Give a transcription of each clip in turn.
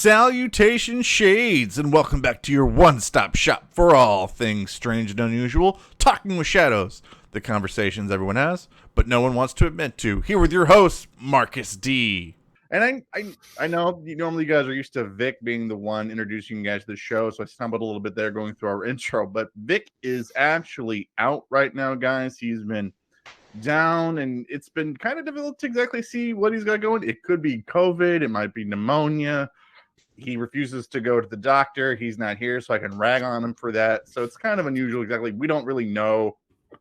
Salutations, shades, and welcome back to your one-stop shop for all things strange and unusual, Talking with Shadows, the conversations everyone has, but no one wants to admit to. Here with your host, Marcus D. And I know normally you guys are used to Vic being the one introducing you guys to the show, so I stumbled a little bit there going through our intro, but Vic is actually out right now, guys. He's been down, and it's been kind of difficult to exactly see what he's got going. It could be COVID, it might be pneumonia. He refuses to go to the doctor. He's not here, so I can rag on him for that. So it's kind of unusual. Exactly. We don't really know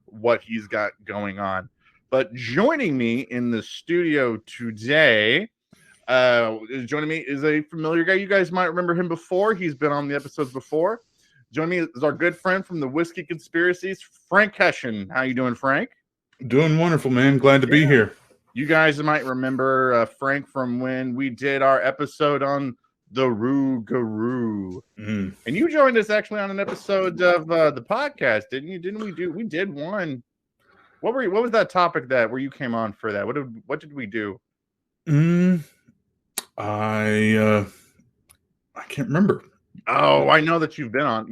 what he's got going on. But joining me in the studio today, joining me is a familiar guy. You guys might remember him before. He's been on the episodes before. Joining me is our good friend from the Whiskey Conspiracies, Frank Hessian. How you doing, Frank? Doing wonderful, man. Glad to be here. You guys might remember Frank from when we did our episode on the Rougarou. And you joined us actually on an episode of the podcast, didn't you? Didn't we do? We did one. What was that topic where you came on for that? What did we do? I can't remember. Oh, I know that you've been on.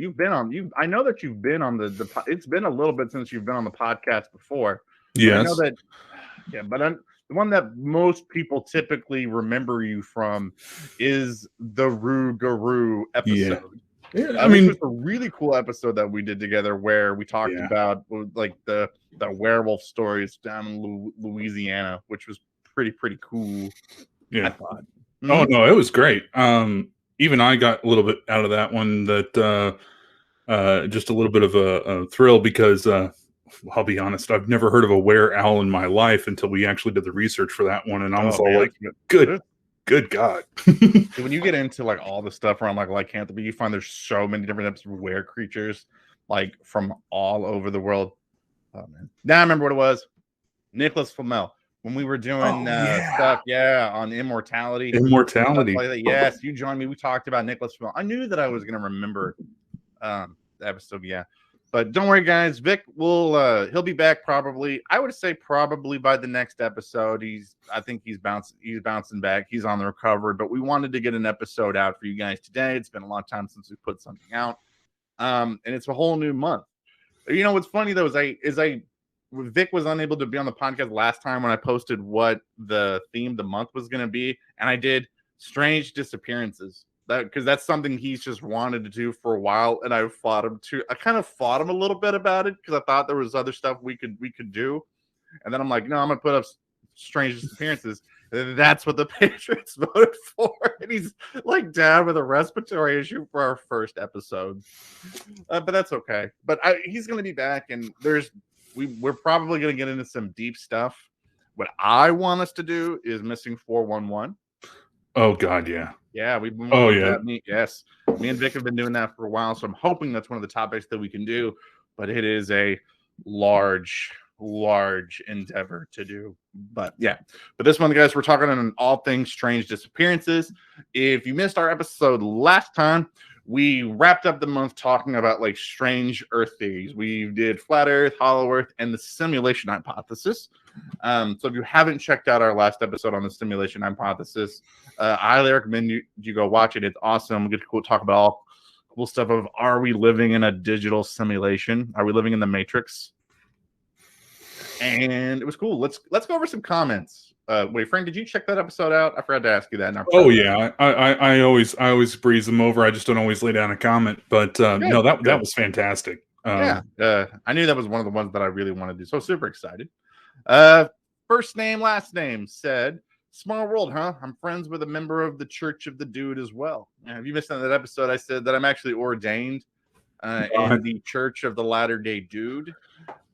I know that you've been on the. It's been a little bit since you've been on the podcast before. Yes. I know that. Yeah, but the one that most people typically remember you from is the Rougarou episode. Yeah, I mean, it was a really cool episode that we did together where we talked about like the werewolf stories down in Louisiana, which was pretty cool. Yeah. I thought. Oh no, it was great. Even I got a little bit out of that one. That just a little bit of a thrill because. I'll be honest, I've never heard of a were-owl in my life until we actually did the research for that one, and I was like, good God. When you get into like all the stuff around like lycanthropy, you find there's so many different types of were creatures, like from all over the world. Oh man, now I remember what it was. Nicholas Flamel. When we were doing stuff, on immortality. Immortality. Like that. Yes, you joined me. We talked about Nicholas Flamel. I knew that I was going to remember the episode, But don't worry, guys. Vic he'll be back probably. I would say probably by the next episode. I think he's bouncing back. He's on the recovery. But we wanted to get an episode out for you guys today. It's been a long time since we put something out. And it's a whole new month. You know what's funny though is Vic was unable to be on the podcast last time when I posted what the theme of the month was going to be, and I did strange disappearances. Because that's something he's just wanted to do for a while, and I fought him too. I kind of fought him a little bit about it because I thought there was other stuff we could do, and then I'm like, no, I'm gonna put up strange disappearances. And that's what the Patriots voted for, and he's like down with a respiratory issue for our first episode, but that's okay. But he's gonna be back, and we're probably gonna get into some deep stuff. What I want us to do is missing 411. Oh God, yeah. Yeah, we've been. Me and Vic have been doing that for a while, so I'm hoping that's one of the topics that we can do. But it is a large endeavor to do. But this one, guys, we're talking on all things strange disappearances. If you missed our episode last time, we wrapped up the month talking about like strange Earth theories. We did flat Earth, hollow Earth, and the simulation hypothesis. So if you haven't checked out our last episode on the simulation hypothesis, I highly recommend you go watch it. It's awesome. We get to talk about all cool stuff of, are we living in a digital simulation? Are we living in the Matrix? And it was cool. Let's go over some comments. Wait, Frank, did you check that episode out? I forgot to ask you that. I always breeze them over. I just don't always lay down a comment. But no, that was fantastic. I knew that was one of the ones that I really wanted to do. So super excited. First name, last name said, small world, huh? I'm friends with a member of the Church of the Dude as well. If you missed that episode, I said that I'm actually ordained in the Church of the Latter-day Dude.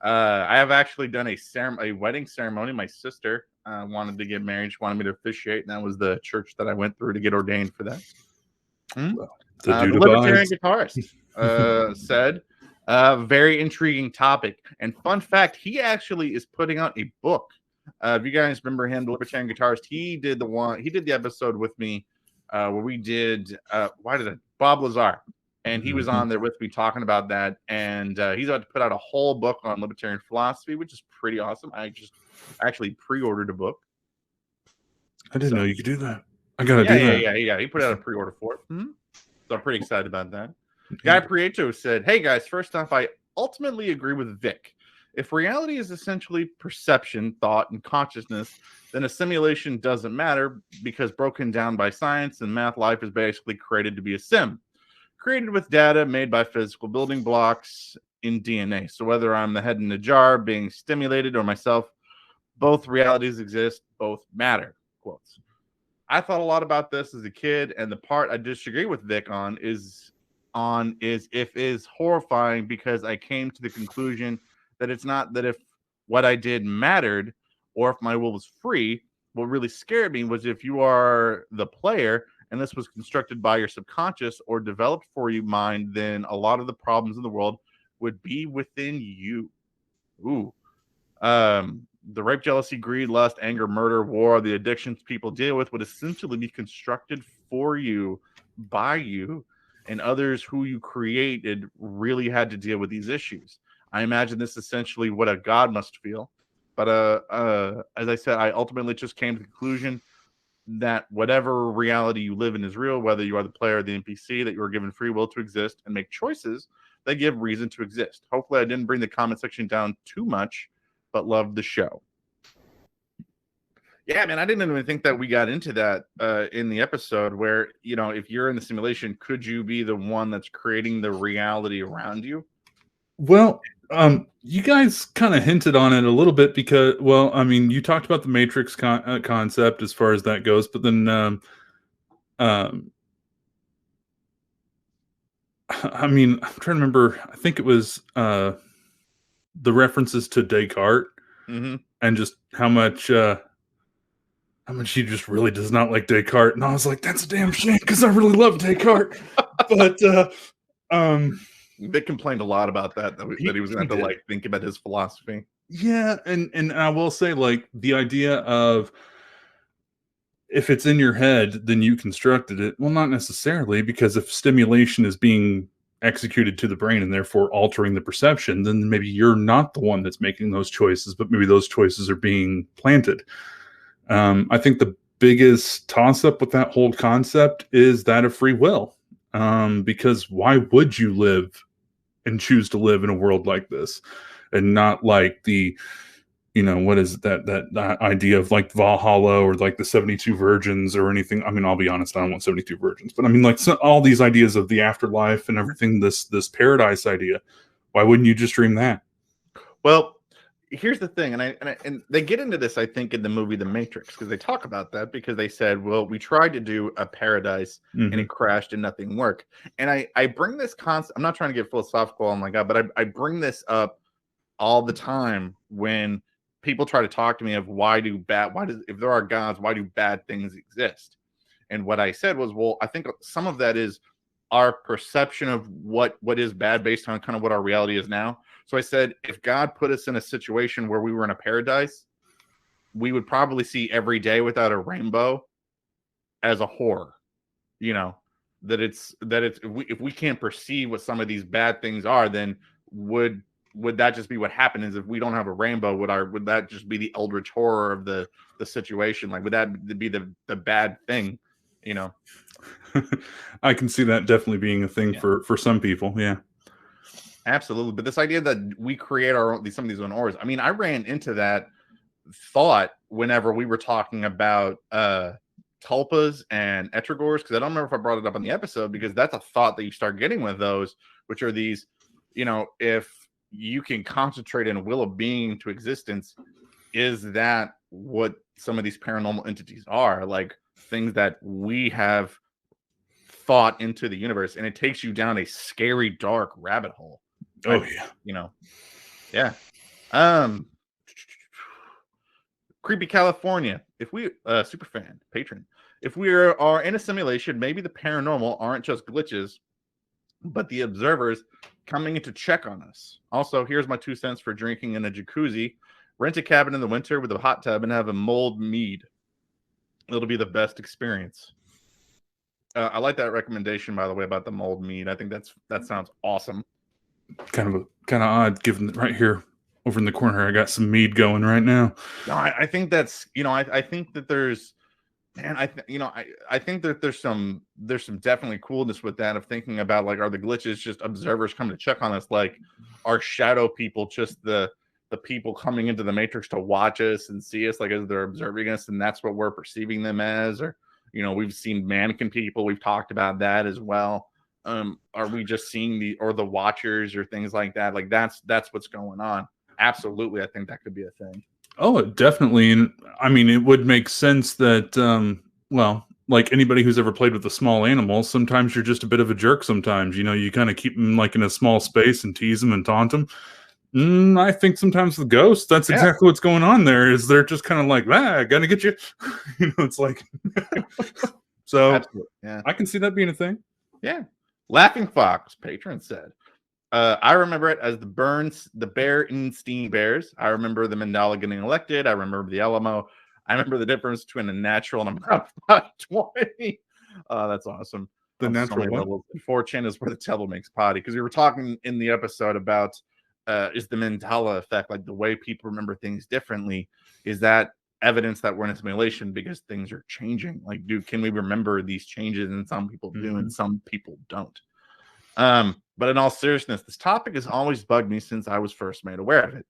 I have actually done a wedding ceremony. My sister wanted to get married. She wanted me to officiate, and that was the church that I went through to get ordained for that. The Libertarian Guitarist said, Very intriguing topic. And fun fact, he actually is putting out a book. If you guys remember him, the Libertarian Guitarist, he did the episode with me where we did Bob Lazar. And he was on there with me talking about that. And he's about to put out a whole book on libertarian philosophy, which is pretty awesome. I just actually pre-ordered a book. I didn't know you could do that. I gotta do that. Yeah. He put out a pre-order for it. So I'm pretty excited about that. Guy Prieto said, "Hey guys, first off, I ultimately agree with Vic. If reality is essentially perception, thought, and consciousness, then a simulation doesn't matter because broken down by science and math, life is basically created to be a sim. Created with data made by physical building blocks in DNA. So whether I'm the head in the jar being stimulated or myself, both realities exist, both matter." Quotes. I thought a lot about this as a kid, and the part I disagree with Vic on is horrifying because I came to the conclusion that it's not that if what I did mattered or if my will was free. What really scared me was if you are the player and this was constructed by your subconscious or developed for you mind, then a lot of the problems in the world would be within you. Ooh. The rape, jealousy, greed, lust, anger, murder, war, the addictions people deal with would essentially be constructed for you, by you, and others who you created really had to deal with these issues. I imagine this is essentially what a god must feel. But as I said, I ultimately just came to the conclusion that whatever reality you live in is real, whether you are the player or the NPC, that you are given free will to exist and make choices that give reason to exist. Hopefully I didn't bring the comment section down too much, but love the show. Yeah, man, I didn't even think that we got into that in the episode where, you know, if you're in the simulation, could you be the one that's creating the reality around you? Well, you guys kind of hinted on it a little bit because, well, I mean, you talked about the Matrix concept as far as that goes, but then, I mean, I'm trying to remember. I think it was the references to Descartes and just how much he just really does not like Descartes, and I was like, that's a damn shame because I really love Descartes. But Vic complained a lot about that he was going to have to like think about his philosophy. Yeah, and I will say, like, the idea of if it's in your head, then you constructed it. Well, not necessarily, because if stimulation is being executed to the brain and therefore altering the perception, then maybe you're not the one that's making those choices, but maybe those choices are being planted. I think the biggest toss-up with that whole concept is that of free will. Because why would you live and choose to live in a world like this and not like the, you know, what is that idea of like Valhalla or like the 72 virgins or anything? I mean, I'll be honest, I don't want 72 virgins, but I mean, like, all these ideas of the afterlife and everything, this paradise idea. Why wouldn't you just dream that? Well, here's the thing, and they get into this, I think, in the movie The Matrix, because they talk about that, because they said, well, we tried to do a paradise and it crashed and nothing worked. And I bring this concept, I'm not trying to get philosophical, oh my God, but I bring this up all the time when people try to talk to me of if there are gods, why do bad things exist? And what I said was, well, I think some of that is our perception of what is bad based on kind of what our reality is now. So I said, if God put us in a situation where we were in a paradise, we would probably see every day without a rainbow as a horror. You know, if we can't perceive what some of these bad things are, then would that just be what happened? Is if we don't have a rainbow, would that just be the eldritch horror of the situation? Like, would that be the bad thing? You know, I can see that definitely being a thing for some people. Yeah. Absolutely. But this idea that we create some of these own auras. I mean, I ran into that thought whenever we were talking about tulpas and etrigors, because I don't remember if I brought it up on the episode, because that's a thought that you start getting with those, which are these, you know, if you can concentrate in a will of being into existence, is that what some of these paranormal entities are? Like things that we have thought into the universe, and it takes you down a scary, dark rabbit hole. Oh yeah. You know, yeah. Creepy California. If we super fan patron, if we are in a simulation, maybe the paranormal aren't just glitches, but the observers coming in to check on us. Also, here's my 2 cents for drinking in a jacuzzi. Rent a cabin in the winter with a hot tub and have a mulled mead. It'll be the best experience. I like that recommendation, by the way, about the mulled mead. I think that sounds awesome. Kind of odd, given that right here over in the corner, I got some mead going right now. No, I think that's, I think that there's, man, I think that there's some definitely coolness with that, of thinking about, like, are the glitches just observers coming to check on us? Like, are shadow people just the people coming into the matrix to watch us and see us, like, as they're observing us, and that's what we're perceiving them as? Or, we've seen mannequin people, we've talked about that as well. Are we just seeing the watchers or things like that? Like, that's what's going on. Absolutely, I think that could be a thing. Oh, definitely. And I mean, it would make sense that, well, like anybody who's ever played with a small animal, sometimes you're just a bit of a jerk sometimes. You kind of keep them like in a small space and tease them and taunt them. I think sometimes with ghosts, that's exactly what's going on there, is they're just kind of like, gonna get you. It's like, so absolutely. Yeah, I can see that being a thing. Yeah. Laughing Fox, patron said, I remember it as the Berenstein Bears. I remember the Mandela getting elected. I remember the Alamo. I remember the difference between a natural and a 20. That's awesome. The natural one. 4chan is where the devil makes potty. Because we were talking in the episode about is the Mandela effect, like the way people remember things differently, is that evidence that we're in a simulation because things are changing? Like, can we remember these changes? And some people do, and some people don't. But in all seriousness, this topic has always bugged me since I was first made aware of it.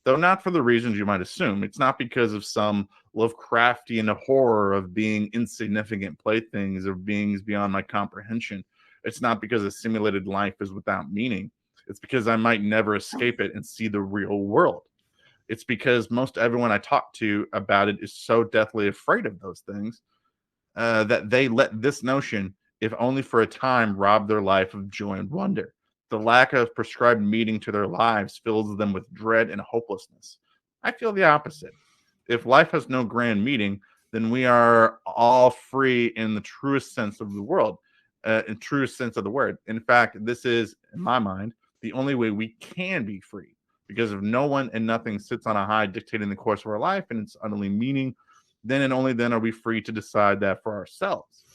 Though not for the reasons you might assume. It's not because of some Lovecraftian horror of being insignificant playthings or beings beyond my comprehension. It's not because a simulated life is without meaning. It's because I might never escape it and see the real world. It's because most everyone I talk to about it is so deathly afraid of those things that they let this notion, if only for a time, rob their life of joy and wonder. The lack of prescribed meaning to their lives fills them with dread and hopelessness. I feel the opposite. If life has no grand meaning, then we are all free in the truest sense of the world, in truest sense of the word. In fact, this is, in my mind, the only way we can be free. Because if no one and nothing sits on a high dictating the course of our life and its only meaning, then and only then are we free to decide that for ourselves.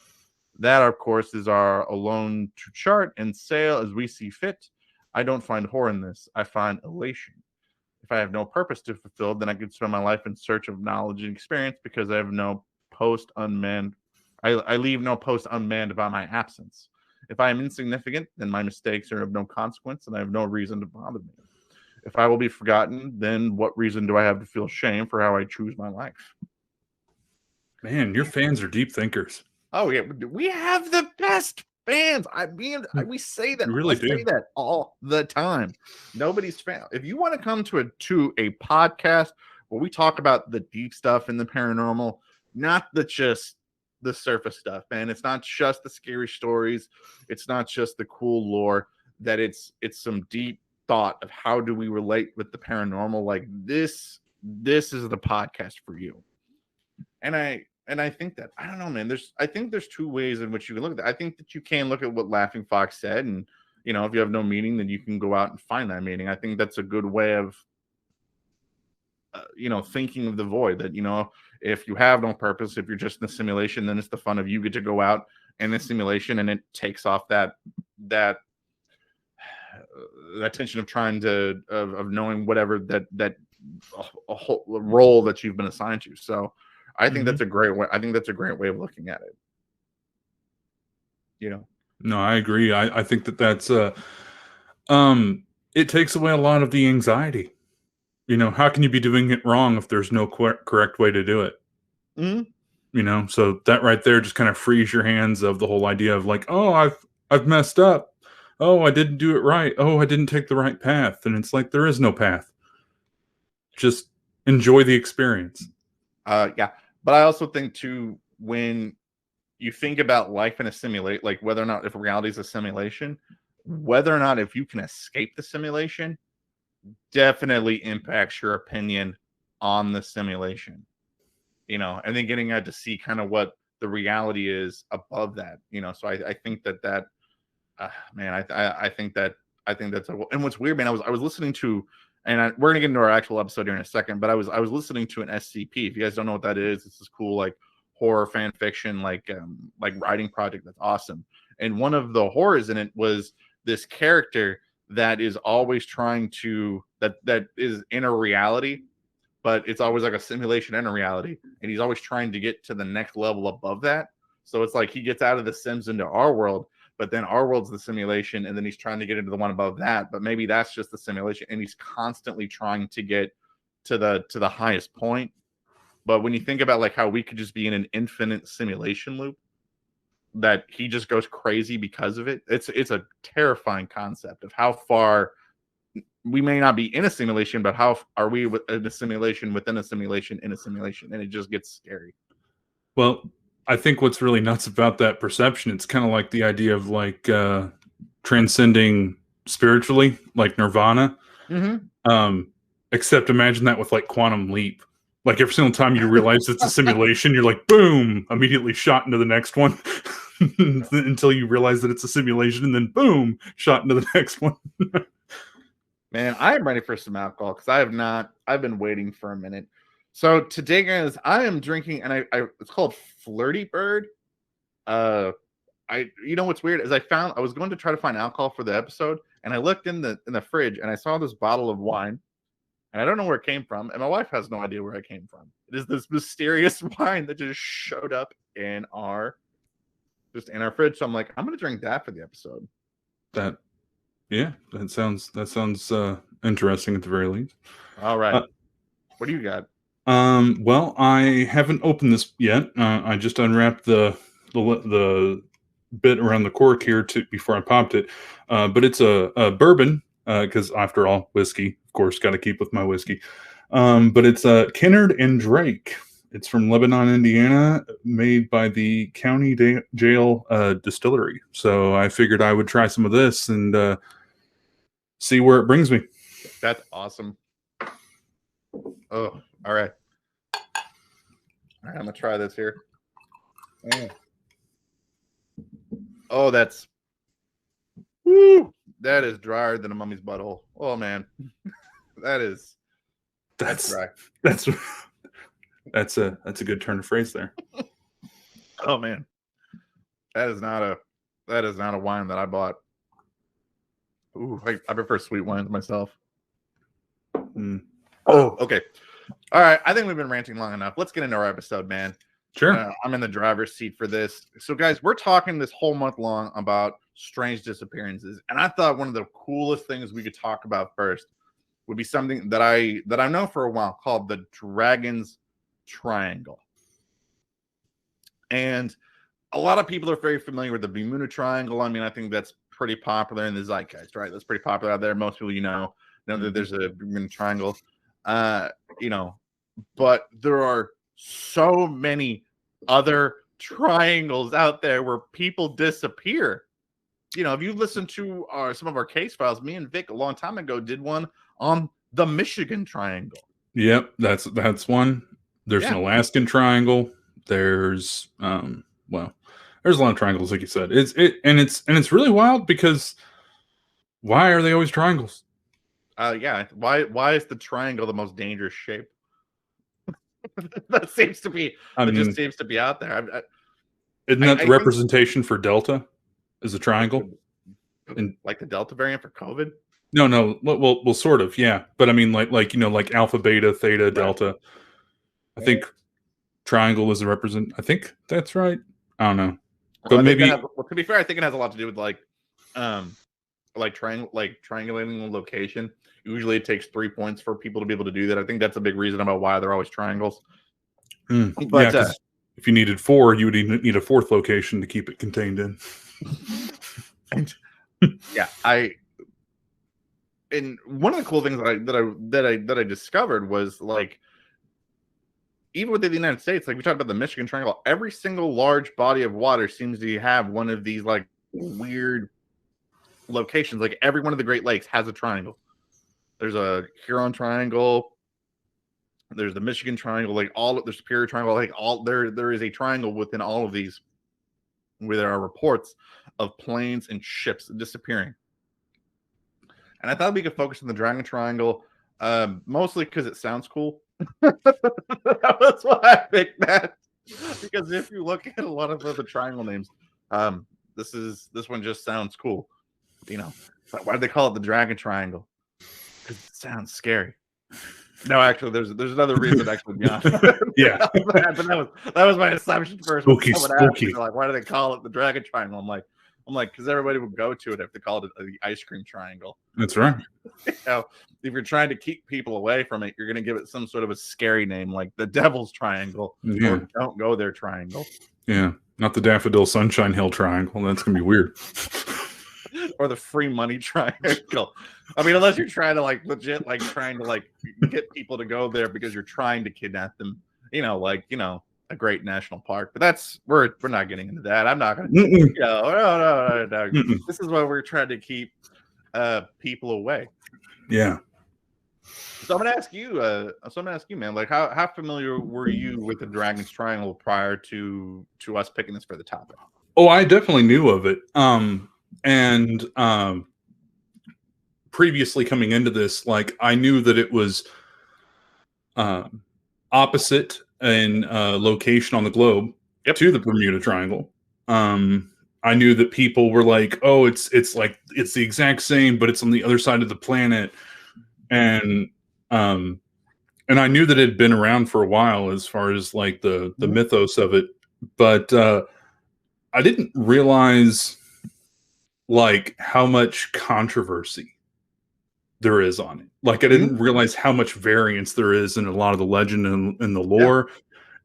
That, of course, is our alone to chart and sail as we see fit. I don't find horror in this. I find elation. If I have no purpose to fulfill, then I could spend my life in search of knowledge and experience because I have no post unmanned. I leave no post unmanned by my absence. If I am insignificant, then my mistakes are of no consequence and I have no reason to bother me. If I will be forgotten, then what reason do I have to feel shame for how I choose my life? Man, your fans are deep thinkers. Oh yeah, we have the best fans. We say that. We really do. Say that all the time. Nobody's fan. If you want to come to a podcast where we talk about the deep stuff in the paranormal, not just the surface stuff, man. It's not just the scary stories. It's not just the cool lore. That it's some deep thought of how do we relate with the paranormal. Like this is the podcast for you. And I think that, I don't know, man, I think there's two ways in which you can look at that. I think that you can look at what Laughing Fox said, and if you have no meaning, then you can go out and find that meaning. I think that's a good way of thinking of the void, that if you have no purpose, if you're just in a simulation, then it's the fun of you get to go out in the simulation, and it takes off that tension of trying to of knowing whatever that a whole role that you've been assigned to. So I think that's a great way. I think that's a great way of looking at it. No, I agree. I think that's it takes away a lot of the anxiety. How can you be doing it wrong if there's no correct way to do it? Mm-hmm. So that right there just kind of frees your hands of the whole idea of like, oh, I've messed up. Oh, I didn't do it right. Oh, I didn't take the right path. And it's like, there is no path. Just enjoy the experience. Yeah. But I also think too, when you think about life in a simulation, like whether or not if reality is a simulation, whether or not if you can escape the simulation, definitely impacts your opinion on the simulation. And then getting out to see kind of what the reality is above that. So I think that man, I think that I think that's and what's weird, man. I was listening to, and we're gonna get into our actual episode here in a second, but I was listening to an SCP. If you guys don't know what that is, it's this cool like horror fan fiction like writing project that's awesome. And one of the horrors in it was this character that is always trying to that is in a reality, but it's always like a simulation and a reality, and he's always trying to get to the next level above that. So it's like he gets out of the Sims into our world, but then our world's the simulation, and then he's trying to get into the one above that, but maybe that's just the simulation, and he's constantly trying to get to the highest point. But when you think about like how we could just be in an infinite simulation loop, that he just goes crazy because of it, it's a terrifying concept of how far we may not be in a simulation, but how are we in a simulation within a simulation in a simulation, and it just gets scary. Well, I think what's really nuts about that perception, it's kind of like the idea of like transcending spiritually, like nirvana. Except imagine that with like quantum leap. Like every single time you realize it's a simulation, you're like, boom, immediately shot into the next one until you realize that it's a simulation, and then boom, shot into the next one. Man, I am ready for some alcohol because I have not. I've been waiting for a minute. So today, guys, I am drinking, and I it's called Flirty Bird. You know what's weird is I was going to try to find alcohol for the episode, and I looked in the fridge, and I saw this bottle of wine, and I don't know where it came from, and my wife has no idea where it came from. It is this mysterious wine that just showed up in our fridge. So I'm like, I'm gonna drink that for the episode. That sounds interesting at the very least. All right, what do you got? Well, I haven't opened this yet. I just unwrapped the bit around the cork here before I popped it. But it's a bourbon, because after all, whiskey, of course, got to keep with my whiskey. But it's Kennard and Drake. It's from Lebanon, Indiana, made by the County Jail Distillery. So I figured I would try some of this and see where it brings me. That's awesome. Oh, all right. All right, I'm gonna try this here. Oh, that's that is drier than a mummy's butthole. Oh man, that's dry. That's a good turn of phrase there. Oh man, that is not a wine that I bought. Ooh, I prefer sweet wines myself. Oh, okay. All right. I think we've been ranting long enough. Let's get into our episode, man. Sure. I'm in the driver's seat for this. So, guys, we're talking this whole month long about strange disappearances, and I thought one of the coolest things we could talk about first would be something that I know for a while called the Dragon's Triangle. And a lot of people are very familiar with the Bermuda Triangle. I mean, I think that's pretty popular in the zeitgeist, right? That's pretty popular out there. Most people, know that there's a Bermuda Triangle. But there are so many other triangles out there where people disappear. If you listen to some of our case files, me and Vic a long time ago did one on the Michigan Triangle. Yep, that's one. There's an Alaskan Triangle. There's there's a lot of triangles, like you said. It's really wild because why are they always triangles? Why is the triangle the most dangerous shape? That seems to be just seems to be out there. Isn't that the representation for Delta? Is a triangle? And like the Delta variant for COVID? No. Well, sort of, yeah. But I mean, like alpha, beta, theta, right. Delta. I think triangle is a represent. I think that's right. I don't know, but maybe. To be fair, I think it has a lot to do with triangulating the location. Usually, it takes 3 points for people to be able to do that. I think that's a big reason about why they're always triangles. But if you needed 4, you would need a 4th location to keep it contained in. And one of the cool things that I discovered was like, even within the United States, like we talked about the Michigan Triangle, every single large body of water seems to have one of these like weird locations. Like every one of the Great Lakes has a triangle. There's a Huron Triangle. There's the Michigan Triangle. Like the Superior Triangle. Like there is a triangle within all of these, where there are reports of planes and ships disappearing. and I thought we could focus on the Dragon Triangle, mostly because it sounds cool. That's why I picked that. Because if you look at a lot of the triangle names, this one just sounds cool. You know, but why do they call it the Dragon Triangle? Because it sounds scary. No, actually, there's another reason actually beyond. Yeah, but that was my assumption first. Spooky, Someone asked me, spooky. like, why do they call it the Dragon Triangle? I'm like, because everybody would go to it if they called it the ice cream triangle. That's right. You know, if you're trying to keep people away from it, you're going to give it some sort of a scary name, like the Devil's Triangle, or Don't Go There Triangle. Yeah, not the Daffodil Sunshine Hill Triangle. That's gonna be weird. Or the Free Money Triangle. I mean, unless you're trying to like legit like trying to like get people to go there because you're trying to kidnap them, a great national park. But that's we're not getting into that. I'm not gonna no. This is why we're trying to keep people away. Yeah. So I'm gonna ask you, man, like how familiar were you with the Dragon's Triangle prior to us picking this for the topic? Oh, I definitely knew of it. And previously coming into this, like I knew that it was opposite in location on the globe to the Bermuda Triangle. I knew that people were like, "Oh, it's the exact same, but it's on the other side of the planet," and I knew that it had been around for a while as far as like the mythos of it, but I didn't realize like how much controversy there is on it. Like I didn't realize how much variance there is in a lot of the legend and the lore,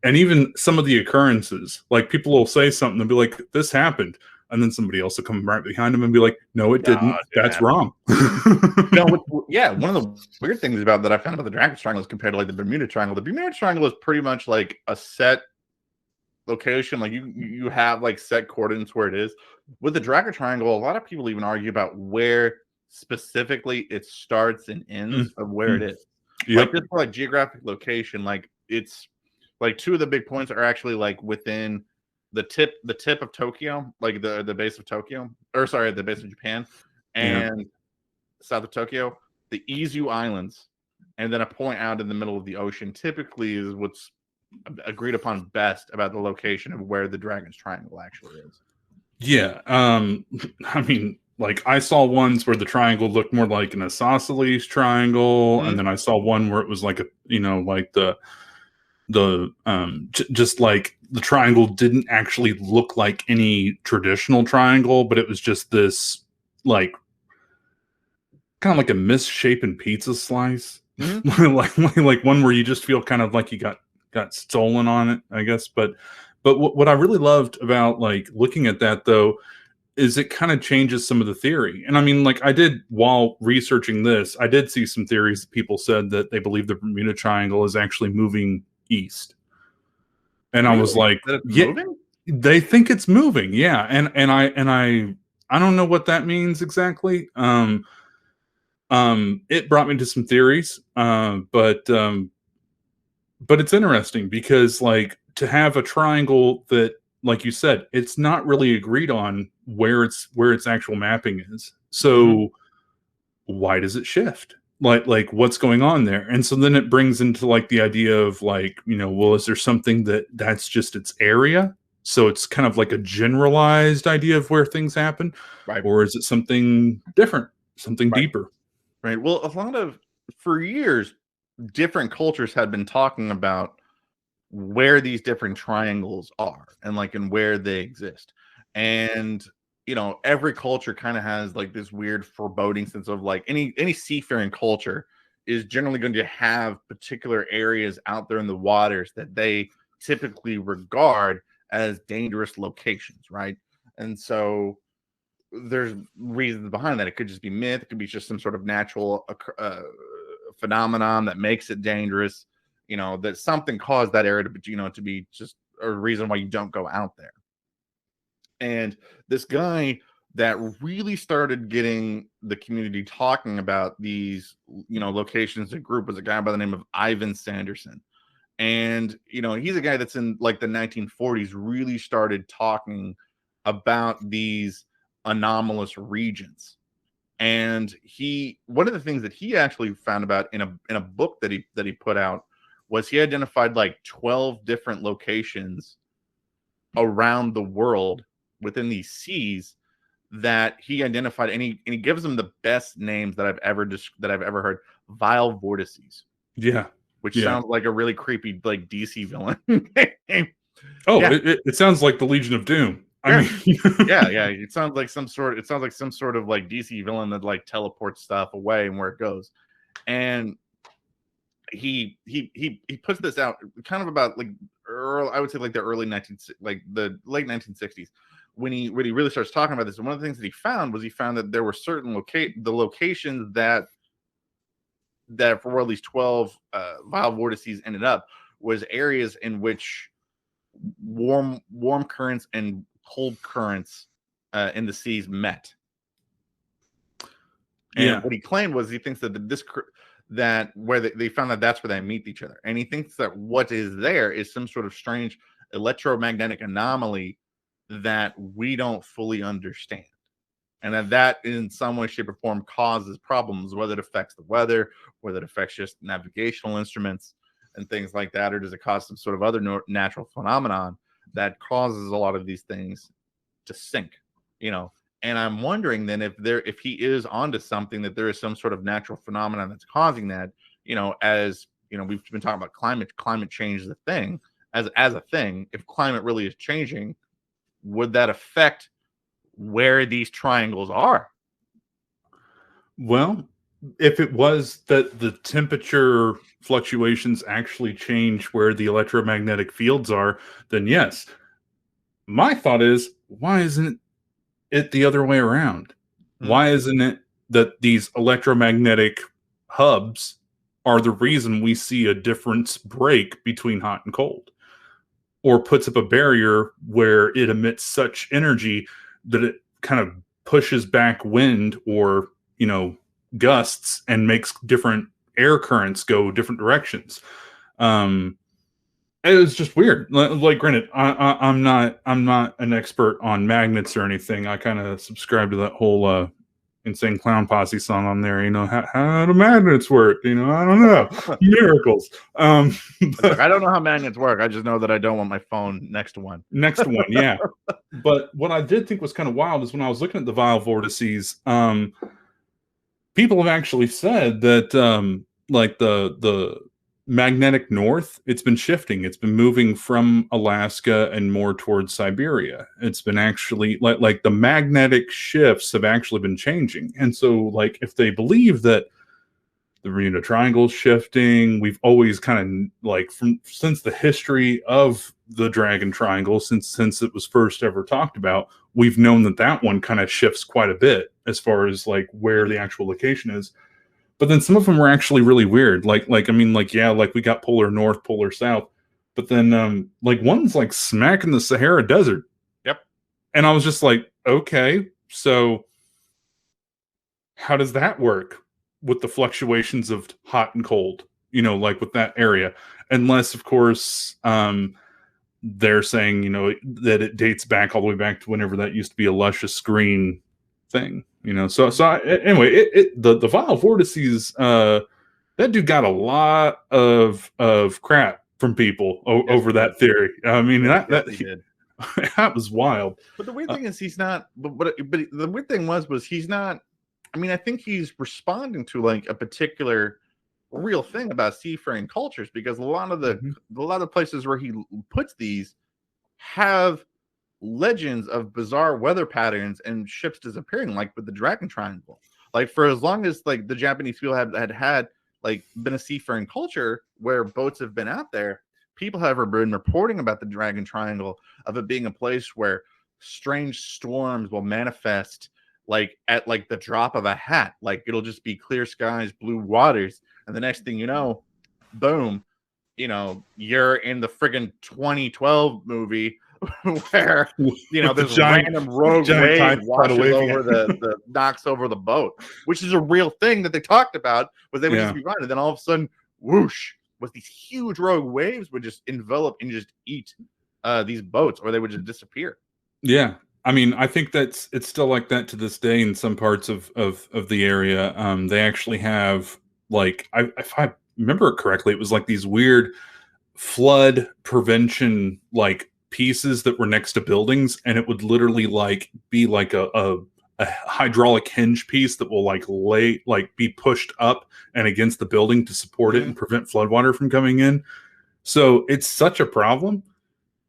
and even some of the occurrences. Like people will say something and be like, "This happened," and then somebody else will come right behind them and be like, "No, it didn't. That's wrong." One of the weird things about that I found about the Dragon's Triangle is compared to like the Bermuda Triangle. The Bermuda Triangle is pretty much like a set location. Like you have like set coordinates where it is. With the Dragon Triangle, a lot of people even argue about where specifically it starts and ends of where it is. Like just for like geographic location, like it's like two of the big points are actually like within the tip of Tokyo, like the base of Tokyo, or sorry, the base of Japan, and south of Tokyo, the Izu Islands, and then a point out in the middle of the ocean typically is what's agreed upon best about the location of where the Dragon's Triangle actually is. Yeah. I mean, like I saw ones where the triangle looked more like an isosceles triangle, and then I saw one where it was like like just like the triangle didn't actually look like any traditional triangle, but it was just this like kind of like a misshapen pizza slice. like one where you just feel kind of like you got stolen on it, I guess. But what I really loved about like looking at that though is it kind of changes some of the theory. And I mean, like I did while researching this, I did see some theories that people said that they believe the Bermuda Triangle is actually moving east. And I was like, moving? They think it's moving, yeah. And I don't know what that means exactly. It brought me to some theories, but it's interesting because like to have a triangle that, like you said, it's not really agreed on where its actual mapping is. So why does it shift? Like what's going on there? And so then it brings into like the idea of like, well, is there something that's just its area? So it's kind of like a generalized idea of where things happen, right? Or is it something different, something deeper? Right. Well, for years, different cultures had been talking about where these different triangles are and where they exist. And, every culture kind of has like this weird foreboding sense of like any seafaring culture is generally going to have particular areas out there in the waters that they typically regard as dangerous locations. Right. And so there's reasons behind that. It could just be myth. It could be just some sort of natural phenomenon that makes it dangerous. That something caused that area to be just a reason why you don't go out there. And this guy that really started getting the community talking about these, locations and group was a guy by the name of Ivan Sanderson. And, he's a guy that's in like the 1940s really started talking about these anomalous regions. And one of the things that he actually found about in a book that he put out was he identified like 12 different locations around the world within these seas that he identified, and he gives them the best names that I've ever heard. Vile vortices. Yeah. Which sounds like a really creepy like DC villain name. Oh, yeah. It sounds like the Legion of Doom. I mean, yeah. It sounds like some sort of like DC villain that like teleports stuff away and where it goes. And he puts this out kind of about like I would say like the late 1960s when he really starts talking about this. And one of the things that he found that there were certain locations that for where these 12 vile vortices ended up was areas in which warm currents and cold currents in the seas met. And what he claimed was he thinks that where they found that's where they meet each other. And he thinks that what is there is some sort of strange electromagnetic anomaly that we don't fully understand. And that in some way, shape, or form causes problems, whether it affects the weather, whether it affects just navigational instruments and things like that, or does it cause some sort of other natural phenomenon that causes a lot of these things to sink, you know? And I'm wondering then if he is onto something, that there is some sort of natural phenomenon that's causing that, you know, as you know, we've been talking about climate change is a thing, as a thing. If climate really is changing, would that affect where these triangles are? Well, if it was that the temperature fluctuations actually change where the electromagnetic fields are, then yes. My thought is, why isn't it the other way around? Why isn't it that these electromagnetic hubs are the reason we see a difference break between hot and cold, or puts up a barrier where it emits such energy that it kind of pushes back wind or, you know, gusts and makes different air currents go different directions. It was just weird. Like, granted, I'm not an expert on magnets or anything. I kind of subscribe to that whole Insane Clown Posse song on there. You know, how do magnets work? You know, I don't know. Miracles. But I don't know how magnets work. I just know that I don't want my phone next to one. Yeah. But what I did think was kind of wild is when I was looking at the vile vortices, people have actually said that like the magnetic north, it's been shifting. It's been moving from Alaska and more towards Siberia. It's been actually like the magnetic shifts have actually been changing. And so, like, if they believe that the Bermuda Triangle is shifting, we've always kind of like since the history of the Dragon Triangle, since it was first ever talked about, we've known that one kind of shifts quite a bit as far as like where the actual location is. But then some of them were actually really weird. Like I mean, like, yeah, like we got polar north, polar south, but then like one's like smack in the Sahara Desert. Yep. And I was just like, okay, so how does that work with the fluctuations of hot and cold? You know, like with that area, unless of course they're saying, you know, that it dates back all the way back to whenever that used to be a luscious green thing. You know, anyway, the vile vortices, that dude got a lot of crap from people over that theory. I mean, that was wild. But the weird thing is he's not. But the weird thing was he's not. I mean, I think he's responding to like a particular real thing about seafaring cultures, because a lot of places where he puts these have legends of bizarre weather patterns and ships disappearing, like with the Dragon Triangle. Like for as long as like the Japanese people had like been a seafaring culture where boats have been out there, people have been reporting about the Dragon Triangle, of it being a place where strange storms will manifest like at like the drop of a hat. Like it'll just be clear skies, blue waters, and the next thing you know, boom, you know, you're in the friggin' 2012 movie where, you know, this random rogue wave washes over the knocks over the boat, which is a real thing that they talked about, was they would just be running, and then all of a sudden, whoosh, with these huge rogue waves would just envelop and just eat these boats, or they would just disappear. Yeah. I mean, I think it's still like that to this day in some parts of the area. They actually have like, if I remember it correctly, it was like these weird flood prevention like pieces that were next to buildings, and it would literally like be like a hydraulic hinge piece that will be pushed up and against the building to support it and prevent floodwater from coming in. So it's such a problem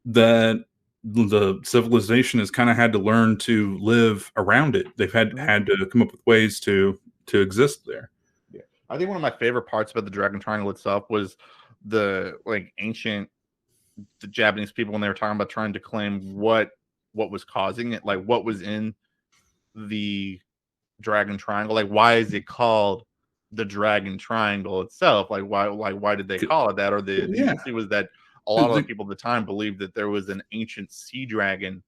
that the civilization has kind of had to learn to live around it. They've had to come up with ways to exist there. Yeah. I think one of my favorite parts about the Dragon Triangle itself was the the Japanese people when they were talking about trying to claim what was causing it, like what was in the Dragon Triangle, like why is it called the Dragon Triangle itself? Like why did they call it that? Or the issue was that a lot of the people at the time believed that there was an ancient sea dragon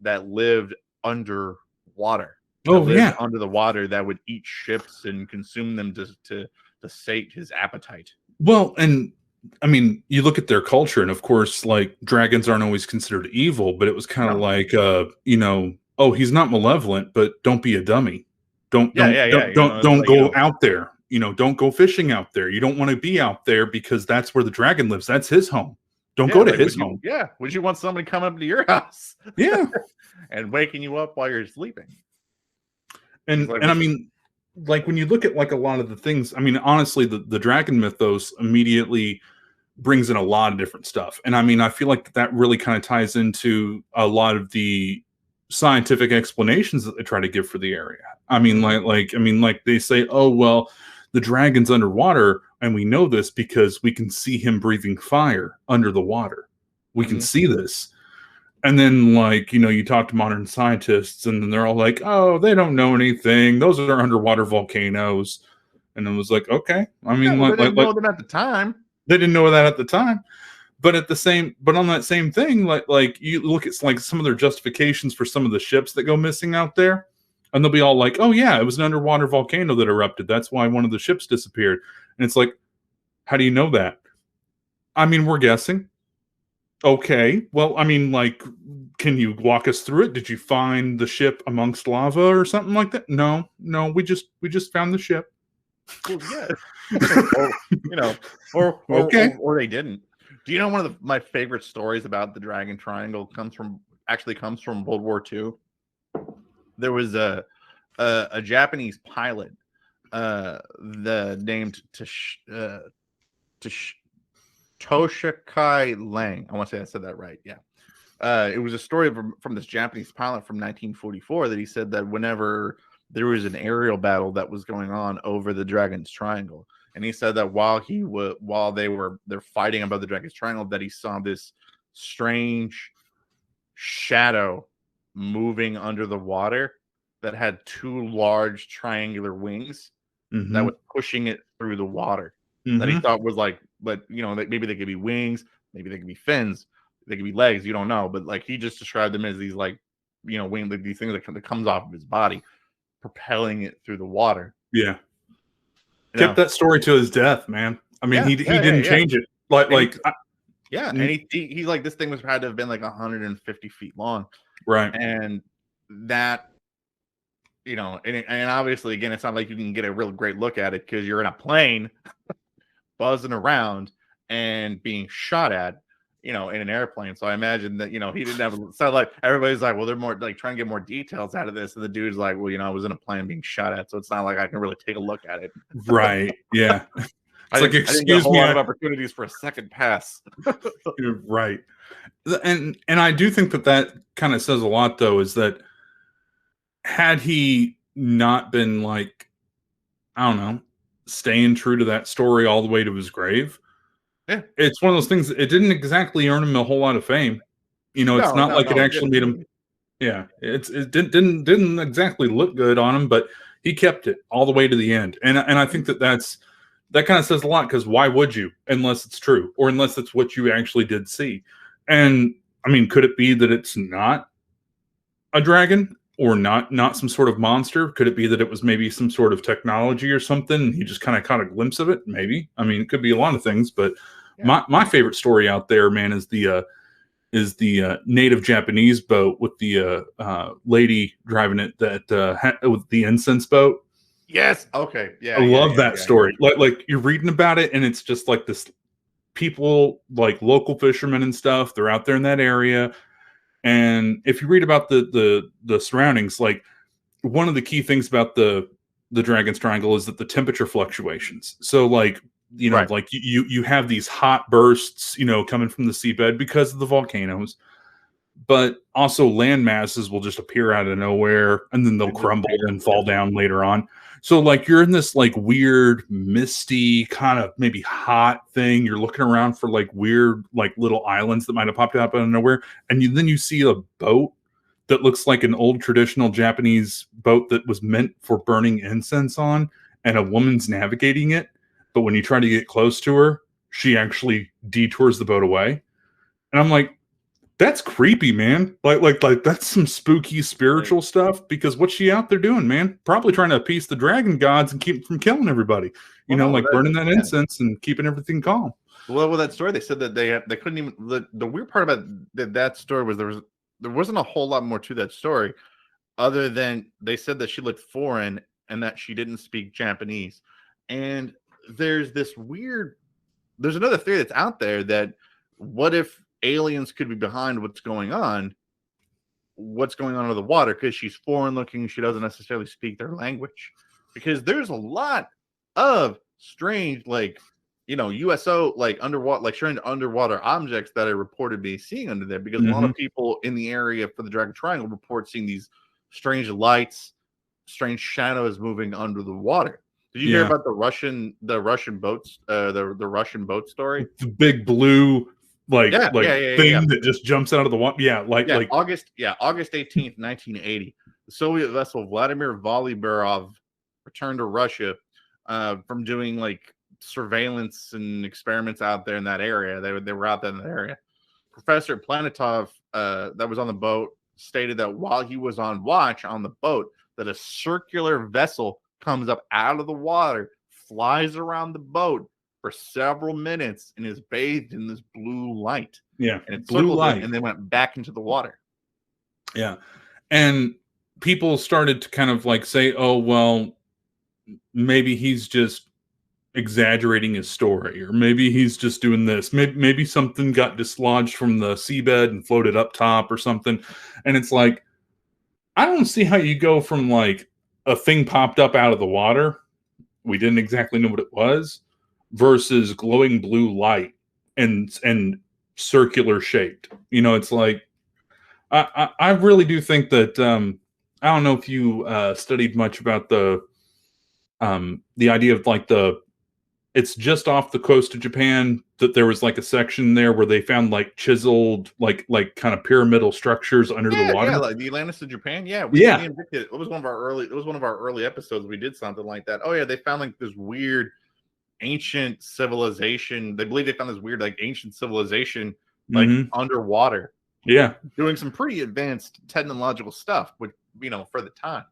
that lived underwater. Under the water, that would eat ships and consume them to sate his appetite. Well, and I mean, you look at their culture, and of course, like dragons aren't always considered evil, but it was kind of like, oh, he's not malevolent, but don't be a dummy. Don't go out there. Don't go fishing out there. You don't want to be out there because that's where the dragon lives. That's his home. Don't go to his home. Would you want somebody coming up to your house? Yeah. And waking you up while you're sleeping? And I mean, like when you look at like a lot of the things, I mean, honestly, the dragon mythos immediately brings in a lot of different stuff. And I mean, I feel like that really kind of ties into a lot of the scientific explanations that they try to give for the area. I mean, like they say, oh, well, the dragon's underwater, and we know this because we can see him breathing fire under the water. We can see this. And then, like, you talk to modern scientists, and then they're all like, oh, they don't know anything. Those are underwater volcanoes. And it was like, okay. I mean, they didn't know them at the time. They didn't know that at the time. But on that same thing, like you look at like some of their justifications for some of the ships that go missing out there, and they'll be all like, oh yeah, it was an underwater volcano that erupted. That's why one of the ships disappeared. And it's like, how do you know that? I mean, we're guessing. Okay, well, I mean, like, can you walk us through it? Did you find the ship amongst lava or something like that? No, we just found the ship. Well, yeah. or they didn't. Do you know one of my favorite stories about the Dragon Triangle comes from World War II? There was a Japanese pilot, named Toshikai Lang. I want to say I said that right. Yeah. It was a story from this Japanese pilot from 1944 that he said that whenever there was an aerial battle that was going on over the Dragon's Triangle, and he said that while they're fighting above the Dragon's Triangle, that he saw this strange shadow moving under the water that had two large triangular wings that was pushing it through the water. That he thought was like, but maybe they could be wings, maybe they could be fins, they could be legs, you don't know. But like he just described them as these like, wing, like these things that comes off of his body, propelling it through the water. Yeah. Kept that story to his death, man. I mean, he didn't change it. And he's like, this thing had to have been like 150 feet long. Right. And that, and obviously, again, it's not like you can get a real great look at it because you're in a plane buzzing around and being shot at, in an airplane. So I imagine that, he didn't have, so like everybody's like, well, they're more like trying to get more details out of this. And the dude's like, well, I was in a plane being shot at. So it's not like I can really take a look at it. Right. Yeah. It's like, excuse me, a lot of opportunities for a second pass. Right. And I do think that kind of says a lot, though, is that had he not been like, I don't know, staying true to that story all the way to his grave, it's one of those things. It didn't exactly earn him a whole lot of fame. It's not like it actually made him. Yeah, it didn't exactly look good on him, but he kept it all the way to the end. And I think that kind of says a lot, because why would you, unless it's true or unless it's what you actually did see? And I mean, could it be that it's not a dragon or not some sort of monster? Could it be that it was maybe some sort of technology or something, and he just kind of caught a glimpse of it? Maybe. I mean, it could be a lot of things, but my favorite story out there, man, is the is the native Japanese boat with the lady driving it with the incense boat. Yes. Okay. I Yeah. Yeah. love Yeah. that Yeah. story. Like you're reading about it, and it's just like this people, like local fishermen and stuff. They're out there in that area, and if you read about the surroundings, like one of the key things about the Dragon's Triangle is that the temperature fluctuations. So like Right. like you have these hot bursts, coming from the seabed because of the volcanoes, but also land masses will just appear out of nowhere and then they'll And crumble disappear. and fall Yep. down later on. So like you're in this like weird misty kind of maybe hot thing. You're looking around for like weird like little islands that might have popped up out of nowhere, and then you see a boat that looks like an old traditional Japanese boat that was meant for burning incense on, and a woman's navigating it. But when you try to get close to her, she actually detours the boat away. And I'm like, that's creepy, man. Like that's some spooky Like, spiritual stuff, because what's she out there doing, man? Probably trying to appease the dragon gods and keep them from killing everybody. well, no, Like burning that yeah. incense and keeping everything calm. Well, with that story, they said that they couldn't even. The weird part about that story was there wasn't a whole lot more to that story, other than they said that she looked foreign and that she didn't speak Japanese. And there's this weird. There's another theory that's out there that what if aliens could be behind what's going on under the water, because she's foreign looking, she doesn't necessarily speak their language, because there's a lot of strange like USO like underwater like strange underwater objects that are reported being seen under there, because a lot Mm-hmm. of people in the area for the Dragon Triangle report seeing these strange lights, strange shadows moving under the water. Did you hear Yeah. about the Russian boats, the Russian boat story? The big blue Yeah, yeah, yeah, yeah, yeah. thing that just jumps out of the water. Yeah, Yeah, August 18th, 1980. The Soviet vessel Vladimir Volyberov returned to Russia from doing like surveillance and experiments out there in that area. They were out there in that area. Professor Planetov, that was on the boat, stated that while he was on watch on the boat, that a circular vessel comes up out of the water, flies around the boat for several minutes, and is bathed in this blue light. Yeah, And it blue circled light. them and then went back into the water. Yeah. And people started to kind of like say, oh, well, maybe he's just exaggerating his story, or maybe he's just doing this. Maybe something got dislodged from the seabed and floated up top or something. And it's like, I don't see how you go from like a thing popped up out of the water, we didn't exactly know what it was, versus glowing blue light and circular shaped. It's like, I really do think that I don't know if you studied much about the idea of like it's just off the coast of Japan, that there was like a section there where they found like chiseled like kind of pyramidal structures under the water. Yeah, like the Atlantis of Japan. Yeah, Yeah. it was one of our early episodes. We did something like that. Oh yeah, they found like this weird ancient civilization. They believe they found this weird like ancient civilization like underwater. Yeah, doing some pretty advanced technological stuff, which for the time.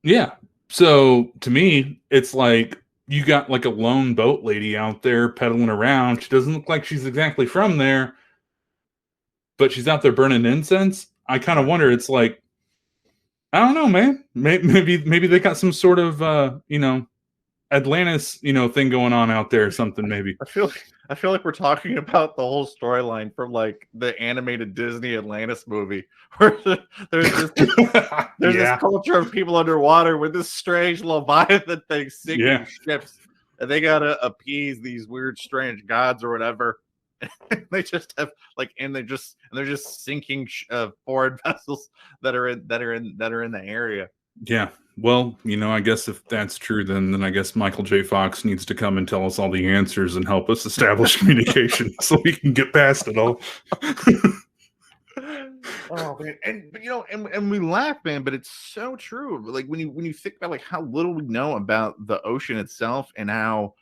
Yeah. So to me, it's like you got like a lone boat lady out there pedaling around. She doesn't look like she's exactly from there, but she's out there burning incense. I kind of wonder. It's like, I don't know, man. Maybe they got some sort of Atlantis thing going on out there or something. Maybe. I feel like we're talking about the whole storyline from like the animated Disney Atlantis movie, where there's this culture of people underwater with this strange Leviathan thing sinking ships, and they gotta appease these weird, strange gods or whatever. They just have like, they're just sinking foreign vessels that are in the area. Yeah. Well, I guess if that's true, then I guess Michael J. Fox needs to come and tell us all the answers and help us establish communication so we can get past it all. Oh man, and we laugh, man, but it's so true. Like when you think about like how little we know about the ocean itself, and how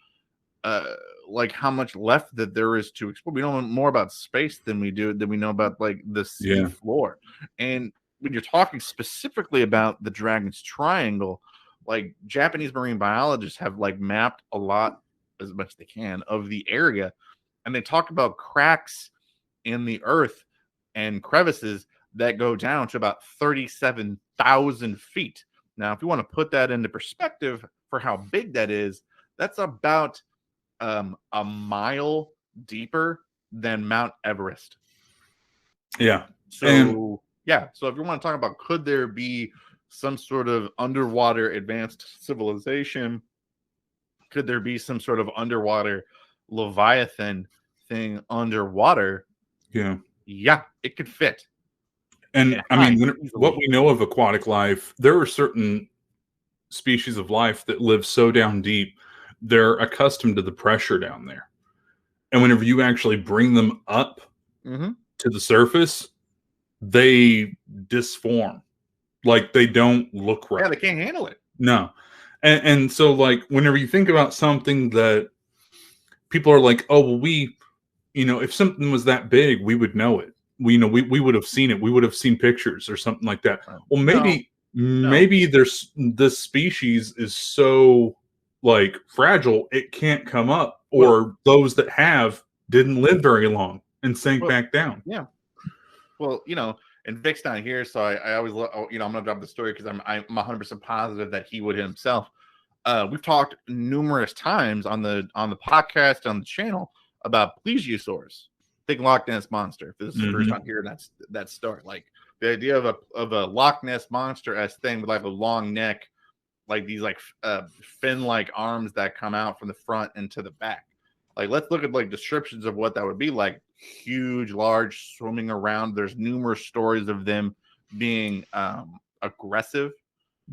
like how much left that there is to explore. We know more about space than we know about like the sea floor. And when you're talking specifically about the Dragon's Triangle, like Japanese marine biologists have like mapped a lot, as much as they can, of the area, and they talk about cracks in the earth and crevices that go down to about 37,000 feet. Now, if you want to put that into perspective for how big that is, that's about a mile deeper than Mount Everest. Yeah. So, so if you want to talk about could there be some sort of underwater advanced civilization, could there be some sort of underwater Leviathan thing underwater? Yeah, it could fit. And I mean, what we know of aquatic life, there are certain species of life that live so down deep, they're accustomed to the pressure down there. And whenever you actually bring them up to the surface, they disform. Like they don't look right. Yeah, they can't handle it. No. And so like whenever you think about something that people are like, oh, well, if something was that big, we would know it. We would have seen it. We would have seen pictures or something like that. Well, maybe there's this species is so like fragile it can't come up, or those that have didn't live very long and sank back down. Yeah. Well, and Vic's not here, so I always, I'm gonna drop the story because I'm 100% positive that he would himself. We've talked numerous times on the podcast on the channel about plesiosaurs, big Loch Ness monster. If this is the first time hearing that story, like the idea of a Loch Ness monster as thing with like a long neck, like these like fin-like arms that come out from the front and to the back. Like let's look at like descriptions of what that would be like. Huge, large, swimming around. There's numerous stories of them being aggressive,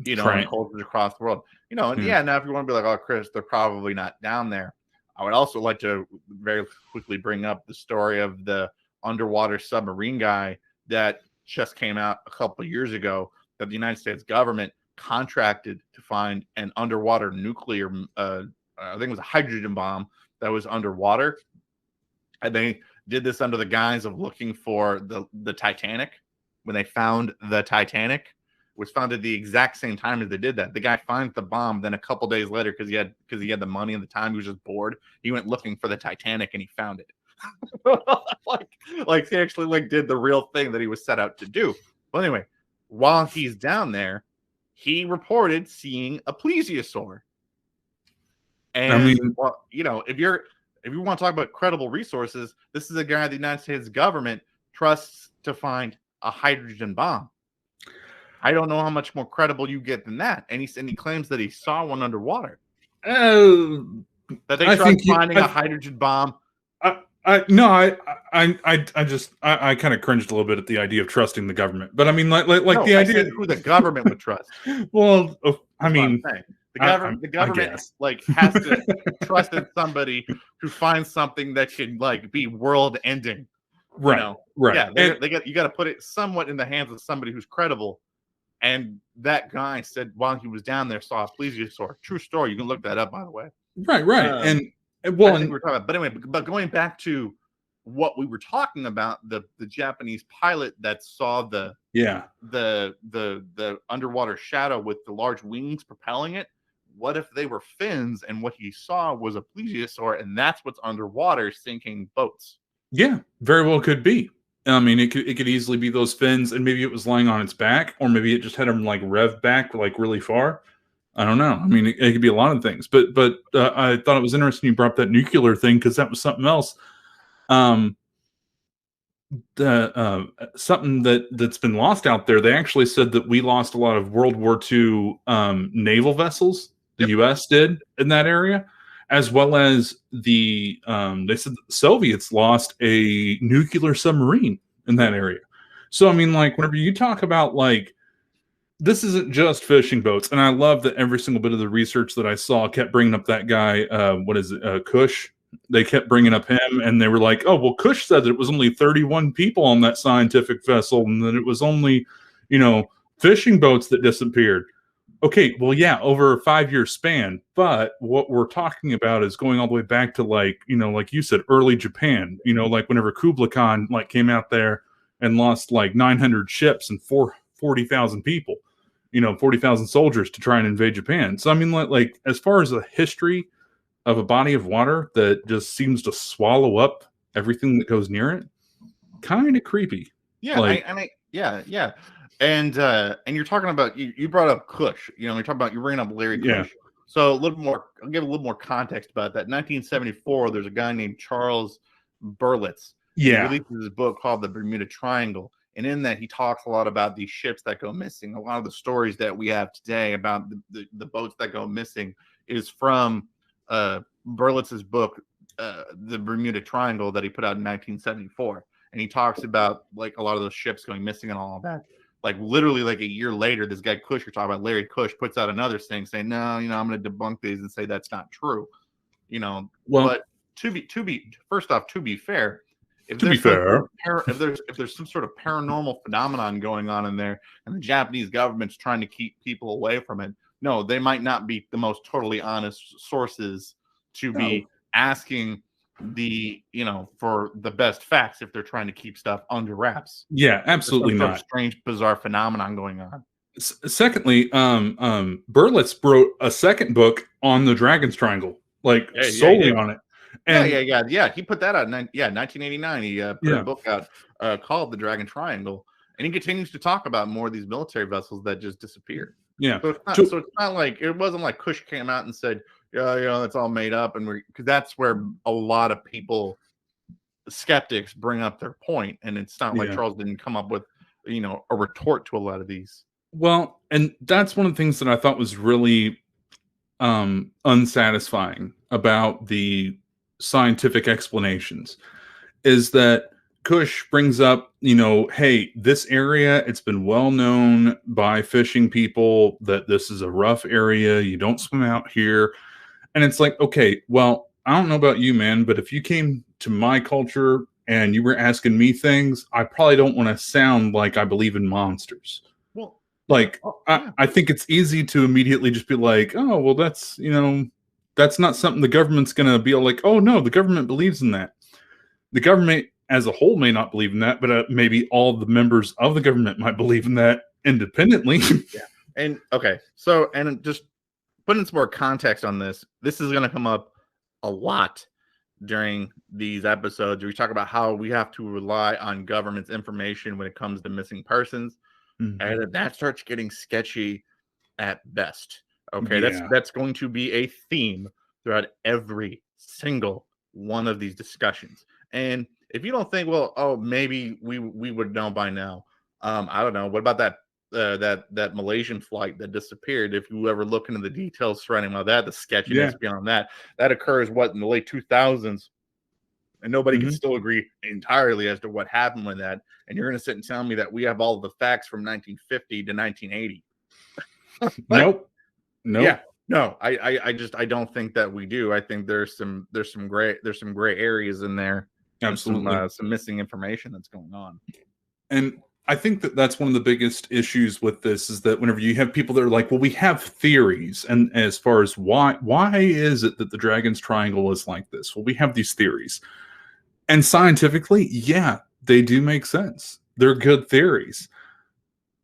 in cultures across the world. Now if you want to be like, oh, Chris, they're probably not down there. I would also like to very quickly bring up the story of the underwater submarine guy that just came out a couple of years ago that the United States government contracted to find an underwater nuclear, I think it was a hydrogen bomb that was underwater. And they did this under the guise of looking for the Titanic. When they found the Titanic, it was found at the exact same time as they did that. The guy finds the bomb, then a couple days later, because he had the money and the time, he was just bored. He went looking for the Titanic and he found it. like he actually like did the real thing that he was set out to do. Well, anyway, while he's down there, he reported seeing a plesiosaur. And I mean, if you want to talk about credible resources, this is a guy the United States government trusts to find a hydrogen bomb. I don't know how much more credible you get than that. And he claims that he saw one underwater. That they tried finding a hydrogen bomb. I kind of cringed a little bit at the idea of trusting the government, but I mean, the idea who the government would trust. Well, I mean, the government like has to trust in somebody who finds something that should like be world ending. Right. Yeah, you got to put it somewhat in the hands of somebody who's credible. And that guy said while he was down there saw a plesiosaur. True story. You can look that up, by the way. Right. We're talking about, but anyway, but going back to what we were talking about, the Japanese pilot that saw the underwater shadow with the large wings propelling it. What if they were fins and what he saw was a plesiosaur, and that's what's underwater sinking boats? Yeah, very well could be. I mean, it could easily be those fins, and maybe it was lying on its back, or maybe it just had them like rev back like really far. I don't know. I mean, it could be a lot of things, but I thought it was interesting you brought up that nuclear thing because that was something else. Something that's been lost out there. They actually said that we lost a lot of World War II naval vessels. The U.S. did in that area, as well as they said the Soviets lost a nuclear submarine in that area. So I mean, like whenever you talk about like. This isn't just fishing boats, and I love that every single bit of the research that I saw kept bringing up that guy. Cush? They kept bringing up him, and they were like, "Oh, well, Cush said that it was only 31 people on that scientific vessel, and that it was only, fishing boats that disappeared." Okay, well, yeah, over a 5-year span, but what we're talking about is going all the way back to like you said, early Japan. Like whenever Kublai Khan like came out there and lost like 900 ships and 40,000 people, 40,000 soldiers to try and invade Japan. So I mean, like as far as a history of a body of water that just seems to swallow up everything that goes near it, kind of creepy. Yeah, Like, yeah. And you're talking about you brought up Kush. You know, you're talking about you bringing up Larry yeah, Kush. So a little more, I'll give a little more context about that. 1974, there's a guy named Charles Berlitz, and he yeah, releases this book called The Bermuda Triangle. And in that, he talks a lot about these ships that go missing. A lot of the stories that we have today about the boats that go missing is from Berlitz's book, The Bermuda Triangle, that he put out in 1974. And he talks about like a lot of those ships going missing and all of that. Like literally, like a year later, this guy Kush, you're talking about, Larry Kush, puts out another thing saying, "No, you know, I'm going to debunk these and say that's not true." You know, well, but to be first off, to be fair, if to be there's some sort fair, of if there's some sort of paranormal phenomenon going on in there, and the Japanese government's trying to keep people away from it, no, they might not be the most totally honest sources to no, be asking for the best facts if they're trying to keep stuff under wraps. yeah, There's some absolutely sort of not. strange, bizarre phenomenon going on. Secondly, Berlitz wrote a second book on the Dragon's Triangle, like Yeah, he solely did. on it. And Yeah. He put that out. 1989. He put a yeah, book out called The Dragon Triangle, and he continues to talk about more of these military vessels that just disappeared. yeah, So it's not. to- So it's not like it wasn't like Kush came out and said, "Yeah, it's all made up," and because that's where a lot of people, skeptics, bring up their point, and it's not like yeah. Charles didn't come up with, a retort to a lot of these. Well, and that's one of the things that I thought was really unsatisfying about the scientific explanations is that Kush brings up, hey, this area, it's been well known by fishing people that this is a rough area. You don't swim out here. And it's like, okay, well, I don't know about you, man, but if you came to my culture and you were asking me things, I probably don't want to sound like I believe in monsters. Well, Like, yeah. I think it's easy to immediately just be like, oh, well, that's not something the government's going to be like, oh, no, the government believes in that. The government as a whole may not believe in that, but maybe all the members of the government might believe in that independently. Yeah. And okay, so and just putting some more context on this, this is going to come up a lot during these episodes. We talk about how we have to rely on government's information when it comes to missing persons, and that starts getting sketchy at best. Okay, Yeah. that's going to be a theme throughout every single one of these discussions. And if you don't think, well, oh, maybe we would know by now. I don't know. What about that Malaysian flight that disappeared? If you ever look into the details surrounding all that, the sketchiness beyond that occurs in the late 2000s, and nobody can still agree entirely as to what happened with that. And you're going to sit and tell me that we have all of the facts from 1950 to 1980? Nope. Yeah, no, I don't think that we do. I think there's some gray areas in there. Absolutely. Some missing information that's going on. And I think that that's one of the biggest issues with this is that whenever you have people that are like, well, we have theories, and as far as why is it that the Dragon's Triangle is like this? Well, we have these theories, and scientifically, yeah, they do make sense. They're good theories,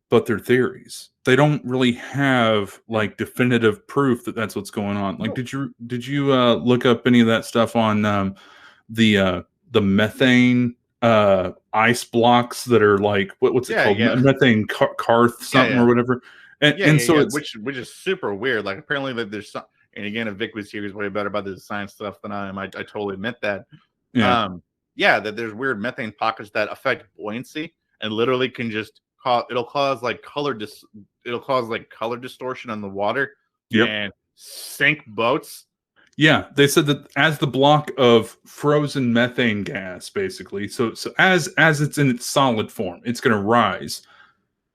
but they're theories. They don't really have like definitive proof that that's what's going on. Like, did you look up any of that stuff on the methane ice blocks that are like what's it called? Yeah. Methane Karth something or whatever. And so it's which is super weird. Like apparently that there's some, and again, if Vic was here, he's way better about the science stuff than I am. I totally admit that. That there's weird methane pockets that affect buoyancy and literally can just cause like color distortion on the water and sink boats. Yeah, they said that as the block of frozen methane gas, basically, so as it's in its solid form, it's going to rise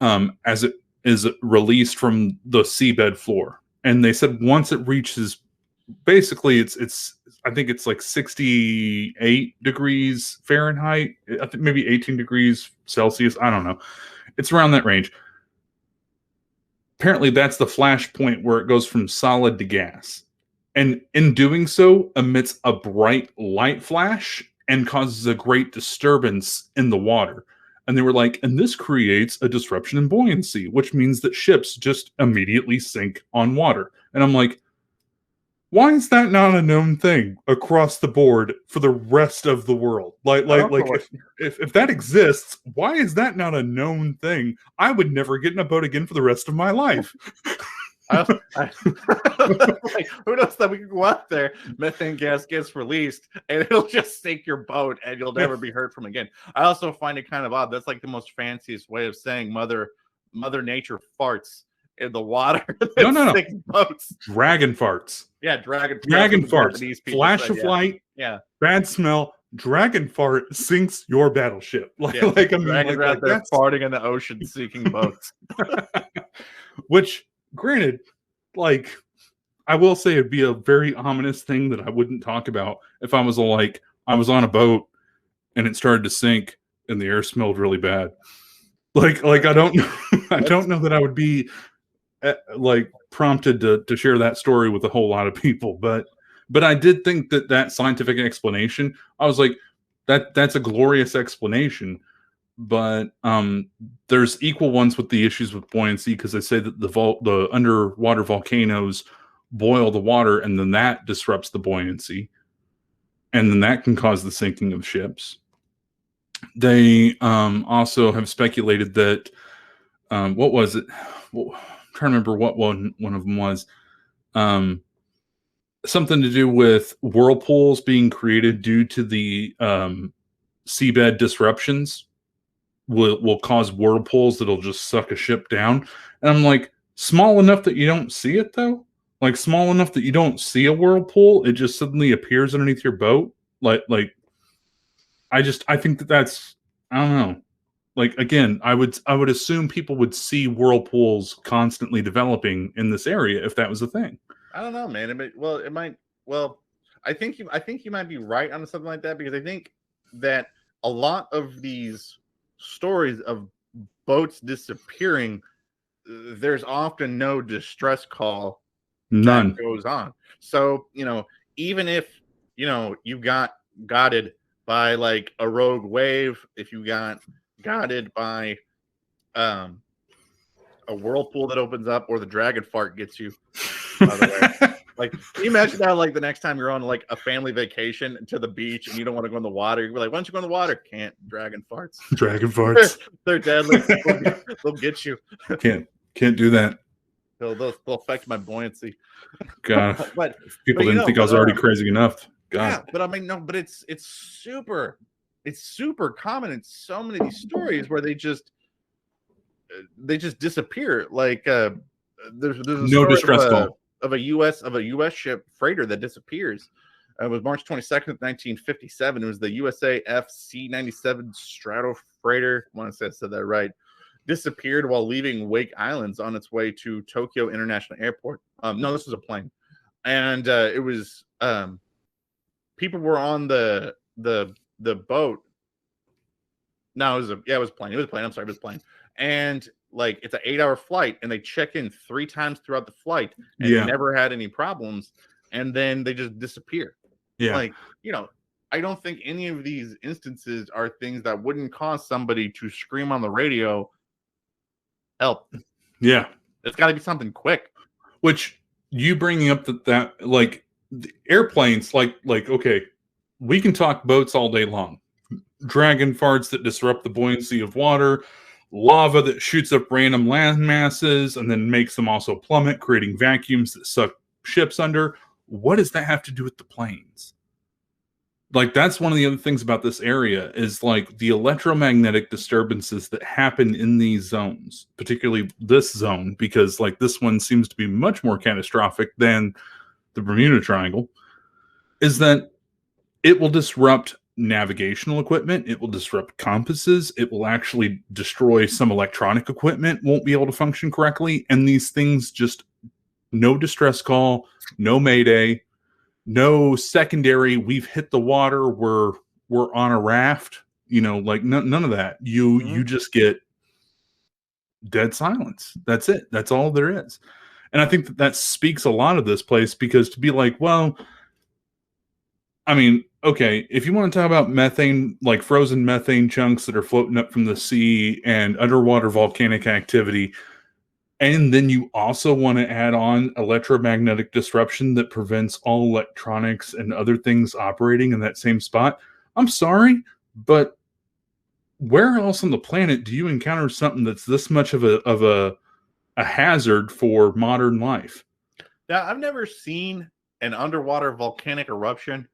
as it is released from the seabed floor. And they said once it reaches, basically, it's I think it's like 68 degrees Fahrenheit, I think maybe 18 degrees Celsius. I don't know. It's around that range. Apparently, that's the flash point where it goes from solid to gas. And in doing so, emits a bright light flash and causes a great disturbance in the water. And they were like, and this creates a disruption in buoyancy, which means that ships just immediately sink on water. And I'm like, Why is that not a known thing across the board for the rest of the world? Like if that exists, why is that not a known thing? I would never get in a boat again for the rest of my life. Like, who knows that we can go out there, methane gas gets released, and it'll just sink your boat, and you'll never be heard from again. I also find it kind of odd. That's like the most fanciest way of saying Mother Nature farts in the water. No. Boats. Dragon farts. Yeah, dragon farts. Flash of light. Yeah. Bad smell. Dragon fart sinks your battleship. Dragons are out there farting in the ocean, sinking boats. Which, granted, like, I will say it'd be a very ominous thing that I wouldn't talk about if I was I was on a boat and it started to sink and the air smelled really bad. Like I don't know that I would be prompted to share that story with a whole lot of people, but I did think that scientific explanation, I was like, that's a glorious explanation, but there's equal ones with the issues with buoyancy, because they say that the underwater volcanoes boil the water and then that disrupts the buoyancy, and then that can cause the sinking of ships. They also have speculated that what was it? I'm trying to remember what one of them was. Something to do with whirlpools being created due to the seabed disruptions will cause whirlpools that'll just suck a ship down. And I'm like, small enough that you don't see it though? Like small enough that you don't see a whirlpool, it just suddenly appears underneath your boat? I think that's, I don't know. Like, again, I would assume people would see whirlpools constantly developing in this area if that was a thing. I don't know, man. I think you might be right on something like that, because I think that a lot of these stories of boats disappearing, there's often no distress call. None goes on. So, even if, you got gutted by like a rogue wave, if you got gutted by a whirlpool that opens up, or the dragon fart gets you, by the way. Like, can you imagine that, like, the next time you're on like a family vacation to the beach and you don't want to go in the water, you're like, why don't you go in the water? Can't. Dragon farts. They're deadly. They'll get you. Can't do that. They'll affect my buoyancy. God, but people didn't think I was already crazy enough. God. Yeah, but I mean, no, but it's super common in so many of these stories where they just disappear. Like there's a no distress call of a U.S. ship freighter that disappears. It was March 22nd, 1957. It was the USAF C-97 Strato freighter. I want to say I said that right. Disappeared while leaving Wake Islands on its way to Tokyo International Airport. No, this was a plane, and it was people were on the boat. No, it was a plane. It was a plane. I'm sorry, it was a plane. And like, it's an 8-hour flight, and they check in 3 times throughout the flight, and never had any problems, and then they just disappear. Yeah, like, I don't think any of these instances are things that wouldn't cause somebody to scream on the radio, help. Yeah, it's got to be something quick. Which, you bringing up that like the airplanes, like okay, we can talk boats all day long. Dragon farts that disrupt the buoyancy of water, lava that shoots up random land masses and then makes them also plummet, creating vacuums that suck ships under. What does that have to do with the planes? Like, that's one of the other things about this area is like the electromagnetic disturbances that happen in these zones, particularly this zone, because like this one seems to be much more catastrophic than the Bermuda Triangle, is that it will disrupt navigational equipment. It will disrupt compasses. It will actually destroy some electronic equipment, won't be able to function correctly. And these things just, no distress call, no mayday, no secondary, we've hit the water, we're on a raft, like none of that. You just get dead silence. That's it. That's all there is. And I think that speaks a lot of this place, because to be like, well, I mean, okay, if you want to talk about methane, like frozen methane chunks that are floating up from the sea and underwater volcanic activity, And then you also want to add on electromagnetic disruption that prevents all electronics and other things operating in that same spot. I'm sorry, but where else on the planet do you encounter something that's this much of a hazard for modern life? Yeah, I've never seen an underwater volcanic eruption,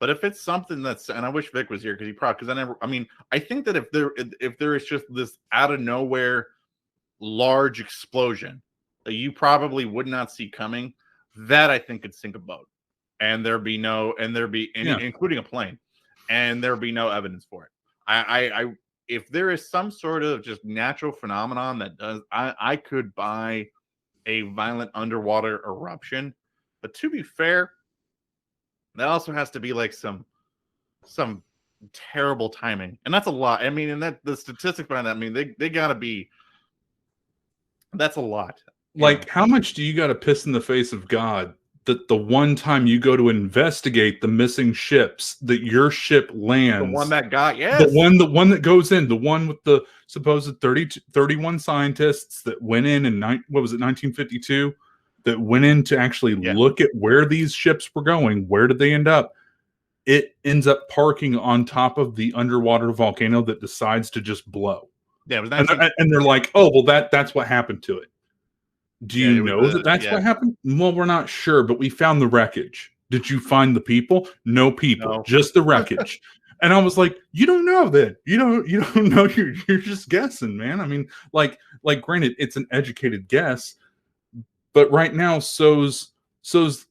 but if it's something that's, and I wish Vic was here because I think that if there is just this out of nowhere large explosion that you probably would not see coming, that I think could sink a boat, and including a plane, and there'd be no evidence for it. If there is some sort of just natural phenomenon that does, I could buy a violent underwater eruption. But to be fair, that also has to be like some terrible timing, and that's a lot. I mean, and that the statistics behind that, I mean, they gotta be. That's a lot. Like, how much do you got to piss in the face of God that the one time you go to investigate the missing ships, that your ship lands, the one that got, yes, the one that goes in, the one with the supposed 31 scientists that went in 1952, that went in to actually look at where these ships were going, where did they end up? It ends up parking on top of the underwater volcano that decides to just blow. Yeah, it was and they're like, oh, well, that's what happened to it. Do you know that's what happened? Well, we're not sure, but we found the wreckage. Did you find the people? No people, just the wreckage. And I was like, you don't know that. You don't know. You're just guessing, man. I mean, like granted, it's an educated guess, but right now, so's the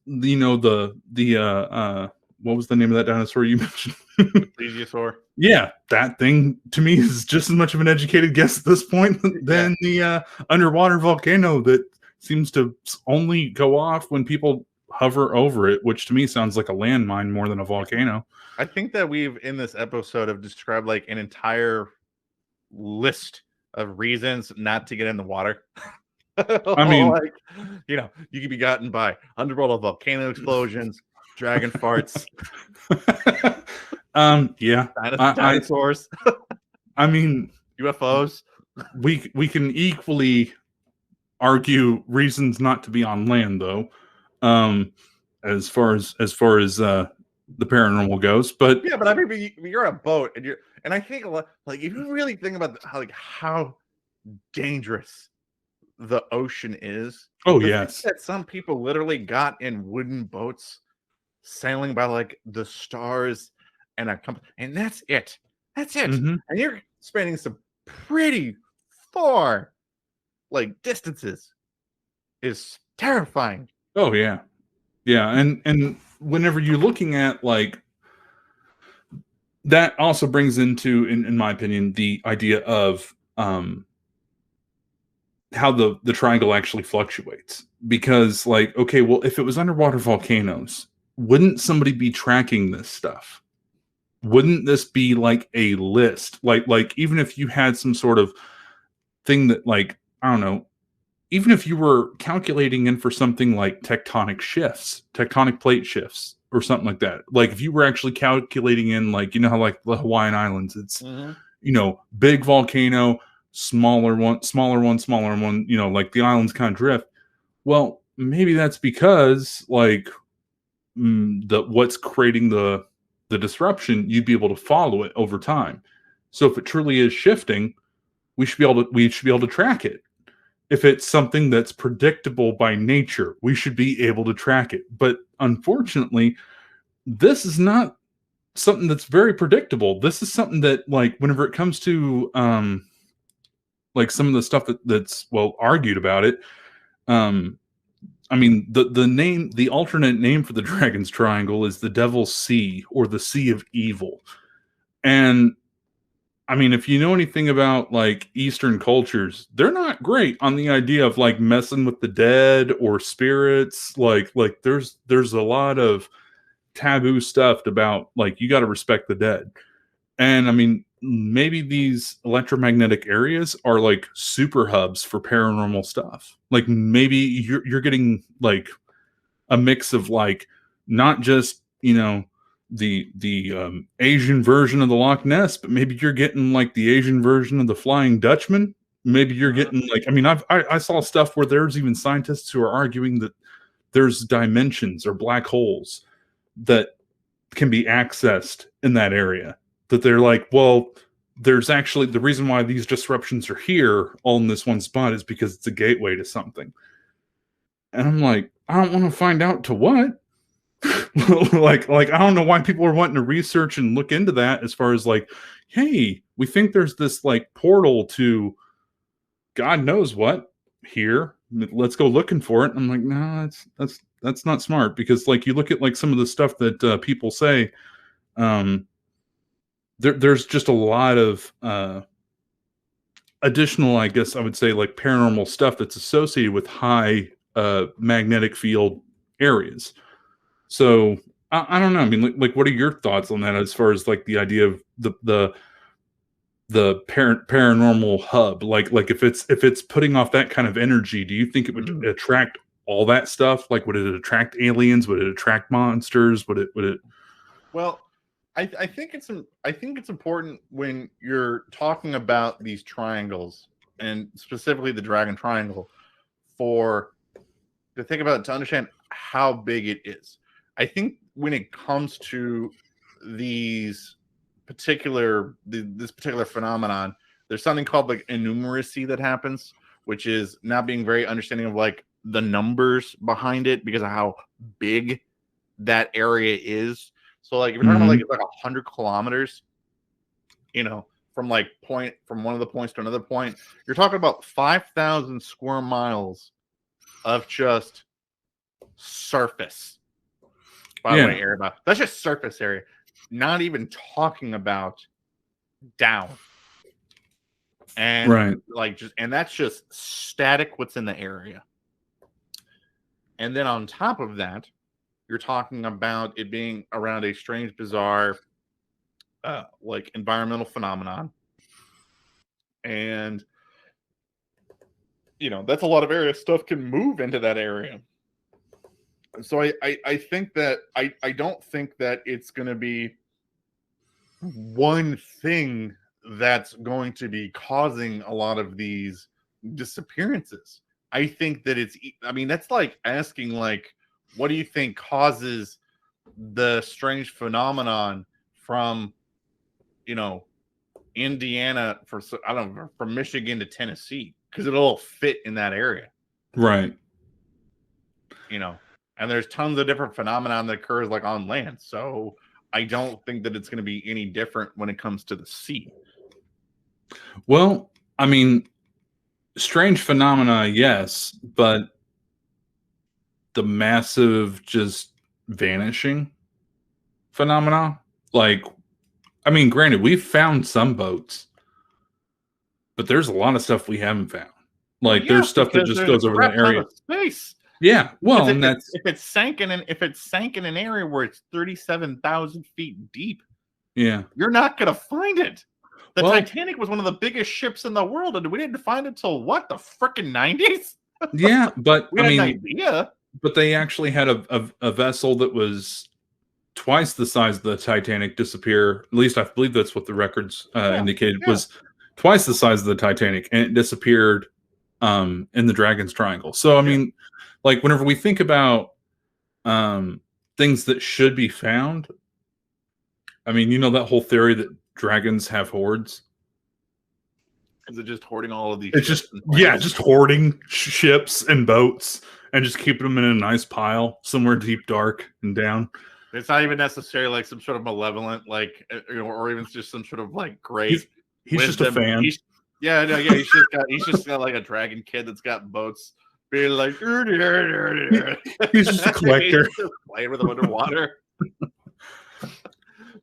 what was the name of that dinosaur you mentioned? Plesiosaur. Yeah, that thing to me is just as much of an educated guess at this point than the underwater volcano that seems to only go off when people hover over it, which to me sounds like a landmine more than a volcano. I think that we've in this episode have described like an entire list of reasons not to get in the water. I mean, like, you could be gotten by underwater volcano explosions, dragon farts. Yeah, dinosaurs. I mean, UFOs. We can equally argue reasons not to be on land, though, as far as the paranormal goes. But yeah, but I mean, you're on a boat, and I think a lot, like if you really think about how dangerous the ocean is. Oh yes, that some people literally got in wooden boats sailing by like the stars and and that's it. Mm-hmm. And you're spending some pretty far like distances is terrifying. Oh yeah. And whenever you're looking at like that, also brings into in my opinion the idea of how the triangle actually fluctuates, because like, okay, well, if it was underwater volcanoes, wouldn't somebody be tracking this stuff? Wouldn't this be like a list? Like even if you had some sort of thing that, like, I don't know, even if you were calculating in for something like tectonic plate shifts or something like that, like if you were actually calculating in, like, how like the Hawaiian Islands, it's, big volcano, smaller one, like the islands kind of drift. Well, maybe that's because like what's creating the disruption, you'd be able to follow it over time. So if it truly is shifting, we should be able to track it. If it's something that's predictable by nature, we should be able to track it. But unfortunately, this is not something that's very predictable. This is something that, like, whenever it comes to like some of the stuff that's well argued about it, I mean, the alternate name for the Dragon's Triangle is the Devil's Sea, or the Sea of Evil. And I mean, if you know anything about like Eastern cultures, they're not great on the idea of like messing with the dead or spirits. Like there's a lot of taboo stuff about, like, you got to respect the dead. And I mean, maybe these electromagnetic areas are like super hubs for paranormal stuff. Like maybe you're getting like a mix of, like, not just, the Asian version of the Loch Ness, but maybe you're getting like the Asian version of the Flying Dutchman. maybe you're getting like, I mean, I saw stuff where there's even scientists who are arguing that there's dimensions or black holes that can be accessed in that area. That they're like, well, there's actually the reason why these disruptions are here all in this one spot is because it's a gateway to something. And I'm like, I don't want to find out to what. like I don't know why people are wanting to research and look into that as far as like, hey, we think there's this like portal to God knows what here. Let's go looking for it. I'm like, no, that's not smart, because like you look at like some of the stuff that people say, there's just a lot of additional, I guess I would say, like paranormal stuff that's associated with high magnetic field areas. So I don't know. I mean, like, what are your thoughts on that as far as like the idea of the paranormal hub? Like if it's putting off that kind of energy, do you think it would attract all that stuff? Like, would it attract aliens? Would it attract monsters? Would it? Well, I think it's important when you're talking about these triangles, and specifically the Dragon Triangle, to think about it, to understand how big it is. I think when it comes to this particular phenomenon, there's something called like innumeracy that happens, which is not being very understanding of like the numbers behind it because of how big that area is. So like if you're talking about like it's like 100 kilometers, from one of the points to another point, you're talking about 5,000 square miles of just surface. By the way, area, that's just surface area. Not even talking about down. And and that's just static what's in the area. And then on top of that, you're talking about it being around a strange, bizarre, like environmental phenomenon. And that's a lot of area. Stuff can move into that area. So I think that I don't think that it's going to be one thing that's going to be causing a lot of these disappearances. I think that that's like asking like, what do you think causes the strange phenomenon from, Indiana from Michigan to Tennessee? Because it'll all fit in that area. Right. And there's tons of different phenomenon that occurs like on land. So I don't think that it's going to be any different when it comes to the sea. Well, I mean, strange phenomena, yes, but the massive just vanishing phenomena, like, I mean, granted, we've found some boats, but there's a lot of stuff we haven't found. Like, there's stuff that just goes over that area. Space. Yeah, well, and if it's sank in an area where it's 37,000 feet deep, you're not gonna find it. The Titanic was one of the biggest ships in the world, and we didn't find it till what, the freaking 90s? Yeah, but we had an idea. But they actually had a vessel that was twice the size of the Titanic disappear. At least I believe that's what the records indicated, was twice the size of the Titanic, and it disappeared in the Dragon's Triangle. So I mean, like, whenever we think about things that should be found, I mean, that whole theory that dragons have hordes. Is it just hoarding all of these? It's just hoarding ships and boats and just keeping them in a nice pile somewhere deep, dark, and down. It's not even necessarily like some sort of malevolent, like, or even just some sort of like great. He's just a fan. He's just got like a dragon kid that's got boats, being like, he's just a collector, just playing with them underwater.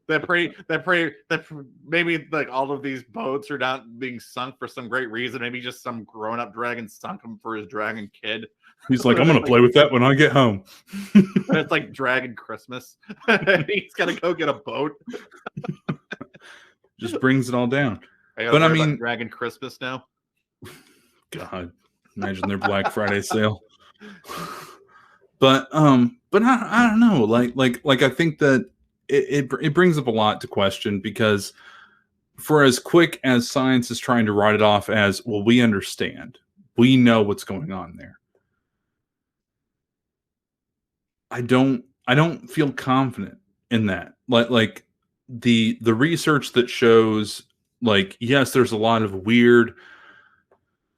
that maybe like all of these boats are not being sunk for some great reason. Maybe just some grown-up dragon sunk them for his dragon kid. He's like, I'm gonna play with that when I get home. It's like Dragon Christmas. He's gotta go get a boat. Just brings it all down. But I mean, Dragon Christmas now. God, imagine their Black Friday sale. But I don't know. Like I think that it brings up a lot to question, because for as quick as science is trying to write it off as, well, we understand, we know what's going on there. I don't feel confident in that. Like the research that shows, like, yes, there's a lot of weird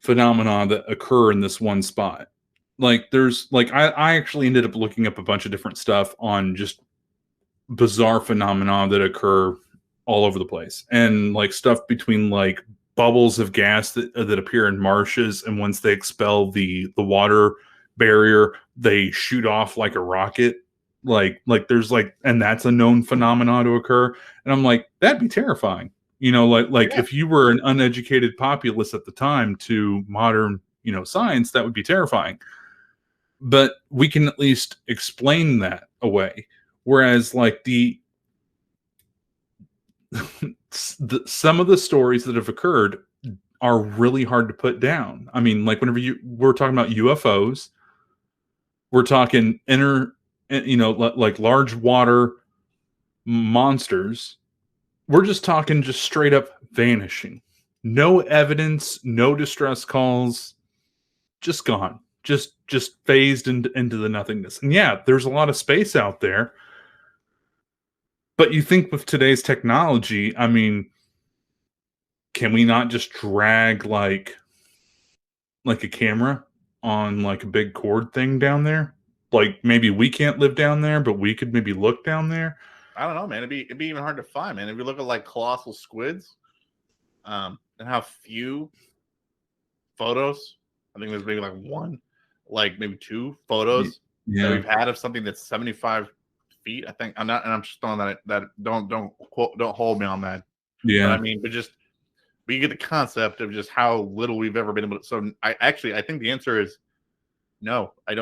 phenomena that occur in this one spot. Like there's like I actually ended up looking up a bunch of different stuff on just bizarre phenomena that occur all over the place, and like stuff between like bubbles of gas that appear in marshes, and once they expel the water barrier, they shoot off like a rocket. Like there's like, and that's a known phenomenon to occur. And I'm like, that'd be terrifying. Like Yeah. if you were an uneducated populace at the time to modern, science, that would be terrifying. But we can at least explain that away. Whereas like some of the stories that have occurred are really hard to put down. I mean, like whenever we're talking about UFOs, we're talking like large water monsters. We're just talking just straight up vanishing. No evidence, no distress calls, just gone. Just phased into the nothingness. And yeah, there's a lot of space out there. But you think with today's technology, I mean, can we not just drag like a camera on like a big cord thing down there? Like maybe we can't live down there, but we could maybe look down there. I don't know, man. It'd be even hard to find, man. If you look at like colossal squids, and how few photos, I think there's maybe like one, like maybe two photos that we've had of something that's 75 feet. I think I'm not, and I'm just throwing that don't hold me on that. Yeah, but I mean, but you get the concept of just how little we've ever been able to. So I think the answer is no. I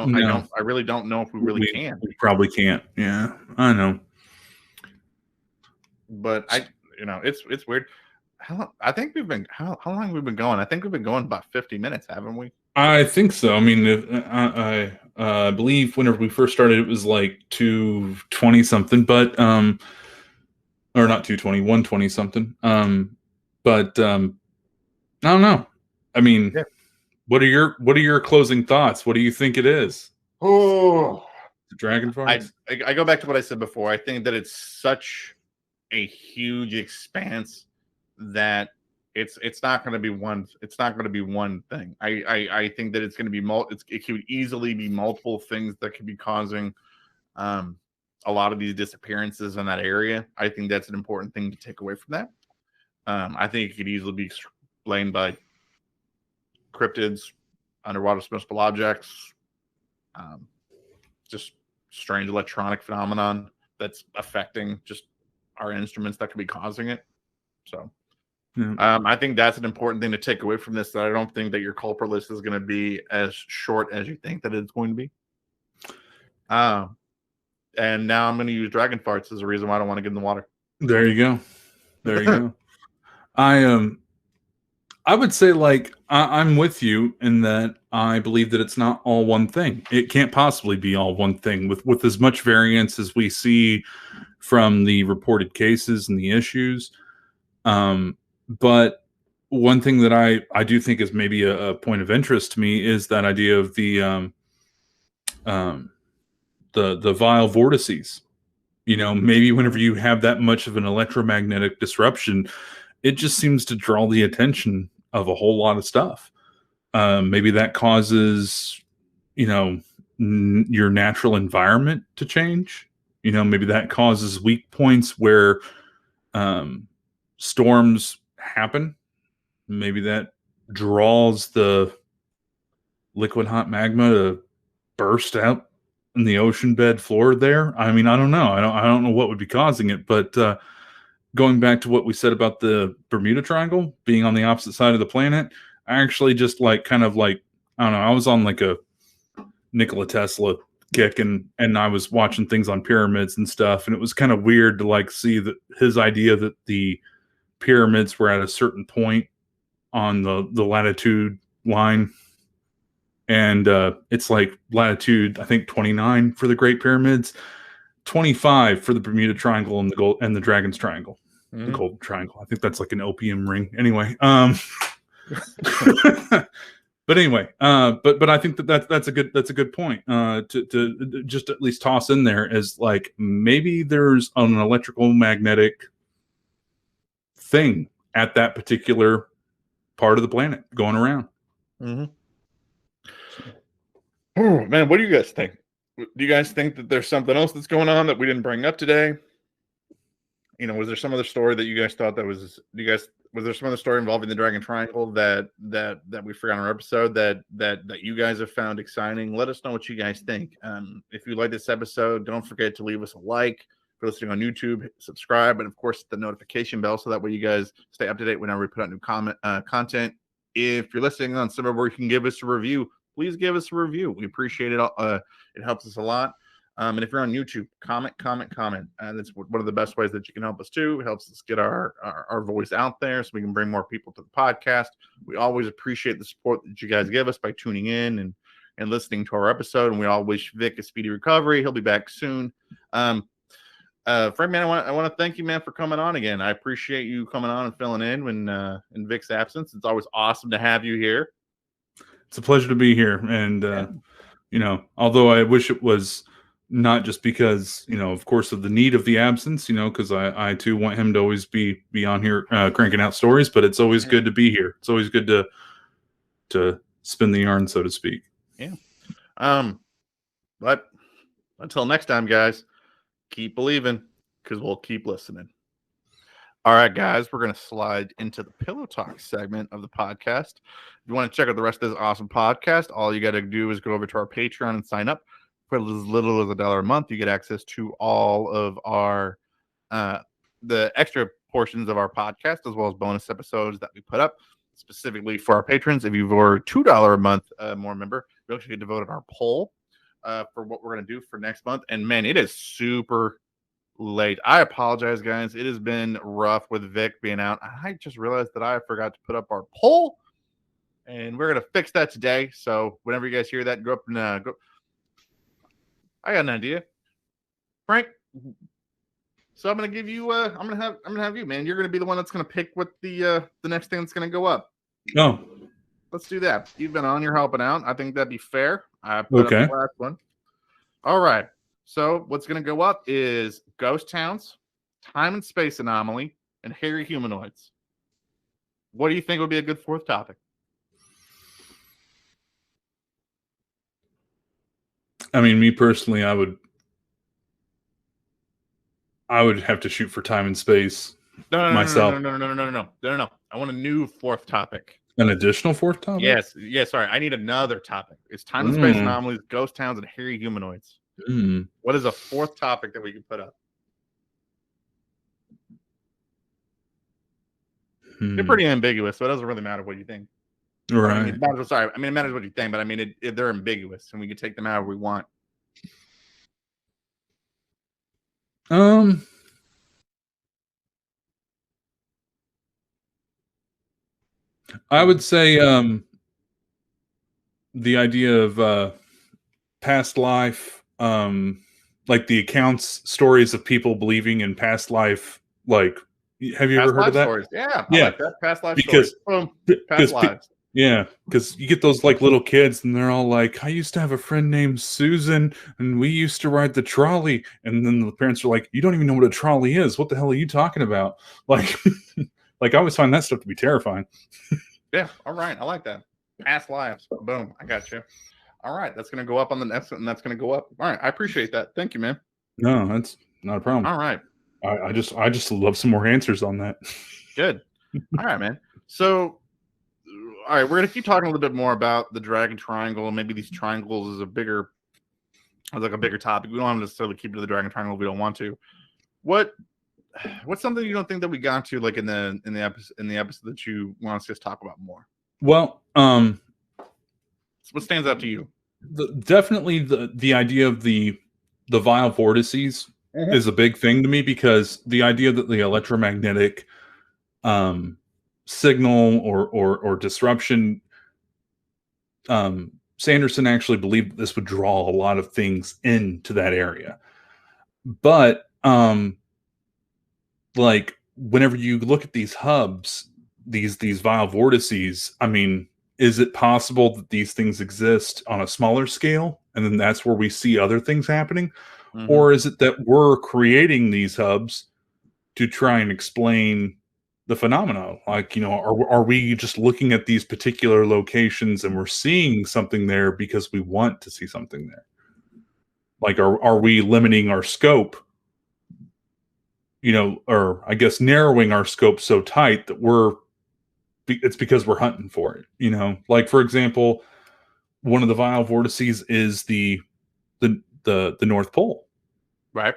really don't know if we really can. We probably can't. Yeah, I know. But it's weird. I think we've been how long have we been going? I think we've been going about 50 minutes, haven't we? I think so. I mean, I believe whenever we first started, it was like 220 something, but or not 220, 120 something. But I don't know. I mean, yeah. What are your closing thoughts? What do you think it is? Oh, the dragon farts? I go back to what I said before. I think that it's such a huge expanse that it's not going to be one. It's not going to be one thing. I think that it's going to be it could easily be multiple things that could be causing a lot of these disappearances in that area. I think that's an important thing to take away from that. I think it could easily be explained by cryptids, underwater submersible objects, just strange electronic phenomenon that's affecting just our instruments that could be causing it. So I think that's an important thing to take away from this, that I don't think that your culprit list is going to be as short as you think that it's going to be. And now I'm going to use dragon farts as a reason why I don't want to get in the water. There you go. There you go. I would say, like, I'm with you in that I believe that it's not all one thing. It can't possibly be all one thing with as much variance as we see from the reported cases and the issues. But one thing that I do think is maybe a point of interest to me is that idea of the vile vortices. Maybe whenever you have that much of an electromagnetic disruption, it just seems to draw the attention of a whole lot of stuff. Maybe that causes, your natural environment to change. Maybe that causes weak points where storms happen. Maybe that draws the liquid hot magma to burst out in the ocean bed floor there. I mean, I don't know. I don't know what would be causing it, but going back to what we said about the Bermuda Triangle being on the opposite side of the planet, I actually just I don't know, I was on like a Nikola Tesla kick and I was watching things on pyramids and stuff, and it was kind of weird to see that his idea that the pyramids were at a certain point on the latitude line, and it's like latitude, I think 29 for the Great Pyramids, 25 for the Bermuda Triangle and the Dragon's Triangle. The Golden Triangle. I think that's like an opium ring. Anyway, but anyway, but I think that's a good point to just at least toss in there as like maybe there's an electrical magnetic thing at that particular part of the planet going around. Oh man, what do you guys think? Do you guys think that there's something else that's going on that we didn't bring up today? You know, was there some other story that you guys thought that was? Was there some other story involving the Dragon Triangle that we forgot on our episode that you guys have found exciting? Let us know what you guys think. If you like this episode, don't forget to leave us a like. If you're listening on YouTube, subscribe, and of course the notification bell so that way you guys stay up to date whenever we put out new content. If you're listening on somewhere where you can give us a review, please give us a review. We appreciate it. It helps us a lot. And if you're on YouTube, comment. That's one of the best ways that you can help us too. It helps us get our voice out there so we can bring more people to the podcast. We always appreciate the support that you guys give us by tuning in and listening to our episode. And we all wish Vic a speedy recovery. He'll be back soon. Frank, man, I want to thank you, man, for coming on again. I appreciate you coming on and filling in when in Vic's absence. It's always awesome to have you here. It's a pleasure to be here. And, you know, although I wish it was not just because, you know, of course, of the need of the absence, you know, because I too want him to always be on here cranking out stories, but it's always good to be here. It's always good to spin the yarn, so to speak. Yeah. But until next time, guys, keep believing because we'll keep listening. All right, guys, we're going to slide into the Pillow Talk segment of the podcast. If you want to check out the rest of this awesome podcast, all you got to do is go over to our Patreon and sign up. For as little as $1 a month, you get access to all of our the extra portions of our podcast, as well as bonus episodes that we put up specifically for our patrons. If you're a $2 a month more member, you actually get devoted our poll for what we're going to do for next month. And man, it is super late. I apologize, guys. It has been rough with Vic being out. I just realized that I forgot to put up our poll, and we're going to fix that today. So whenever you guys hear that, go up and go. I got an idea, Frank. So I'm gonna give you. I'm gonna have you, man. You're gonna be the one that's gonna pick what the next thing that's gonna go up. Oh, let's do that. You've been on. You're helping out. I think that'd be fair. I put up the last one. All right. So what's gonna go up is ghost towns, time and space anomaly, and hairy humanoids. What do you think would be a good fourth topic? I mean, me personally, I would have to shoot for time and space. Myself. No. I want a new fourth topic. An additional fourth topic? Yes. Sorry, I need another topic. It's time and space anomalies, ghost towns, and hairy humanoids. What is a fourth topic that we can put up? They're pretty ambiguous, so it doesn't really matter what you think. Right. I mean, it matters what you think, but I mean, they're ambiguous, and we can take them however we want. I would say the idea of past life, like the accounts, stories of people believing in past life. Like, have you ever heard of that? Stories. Yeah, I like that. Past life because stories. Past lives. Yeah, because you get those like little kids and they're all like, I used to have a friend named Susan and we used to ride the trolley. And then the parents are like, you don't even know what a trolley is. What the hell are you talking about? Like, like I always find that stuff to be terrifying. Yeah. All right. I like that. Past lives. Boom. I got you. All right. That's going to go up on the next one, and that's going to go up. All right. I appreciate that. Thank you, man. No, that's not a problem. All right. I just love some more answers on that. Good. All right, man. So, all right, we're going to keep talking a little bit more about the Dragon Triangle, and maybe these triangles is a bigger topic. We don't have to necessarily keep it to the Dragon Triangle if we don't want to. What's something you don't think that we got to, like in the episode that you want us to just talk about more? Well, what stands out to you? Definitely the idea of the vile vortices is a big thing to me, because the idea that the electromagnetic signal or disruption, Sanderson actually believed this would draw a lot of things into that area. But like whenever you look at these hubs, these vile vortices, I mean, is it possible that these things exist on a smaller scale, and then that's where we see other things happening? Mhm. Or is it that we're creating these hubs to try and explain the phenomena? Like, you know, are we just looking at these particular locations and we're seeing something there because we want to see something there? Like, are we limiting our scope, you know, or I guess narrowing our scope so tight that it's because we're hunting for it, you know? Like, for example, one of the vile vortices is the North Pole. Right.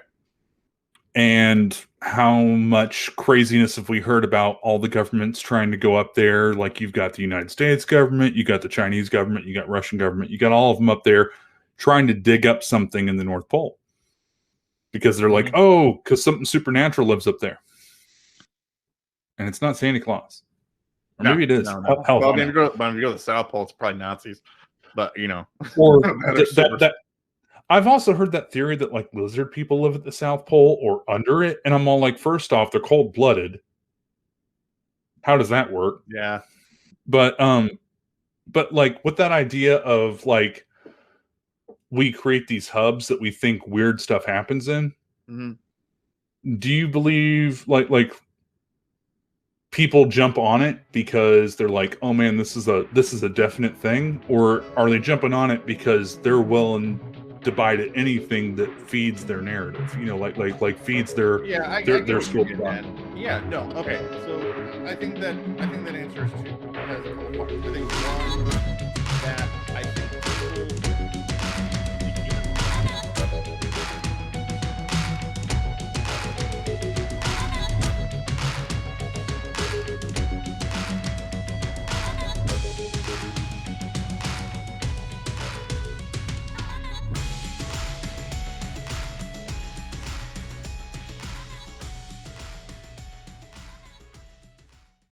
And how much craziness have we heard about all the governments trying to go up there? Like, you've got the United States government, you got the Chinese government, you got Russian government, you got all of them up there trying to dig up something in the North Pole because they're like, oh, because something supernatural lives up there, and it's not Santa Claus, or maybe it is. No. Hell, Well, if you go to the South Pole, it's probably Nazis, but you know, or that I've also heard that theory that like lizard people live at the South Pole or under it, and I'm all like, first off, they're cold-blooded. How does that work? Yeah. But like with that idea of like we create these hubs that we think weird stuff happens in. Mm-hmm. Do you believe like people jump on it because they're like, oh man, this is a definite thing, or are they jumping on it because they're willing to buy to anything that feeds their narrative? You know, like feeds their school. Yeah, no, okay. So I think that answers two. It has a couple parts. I think one, that I think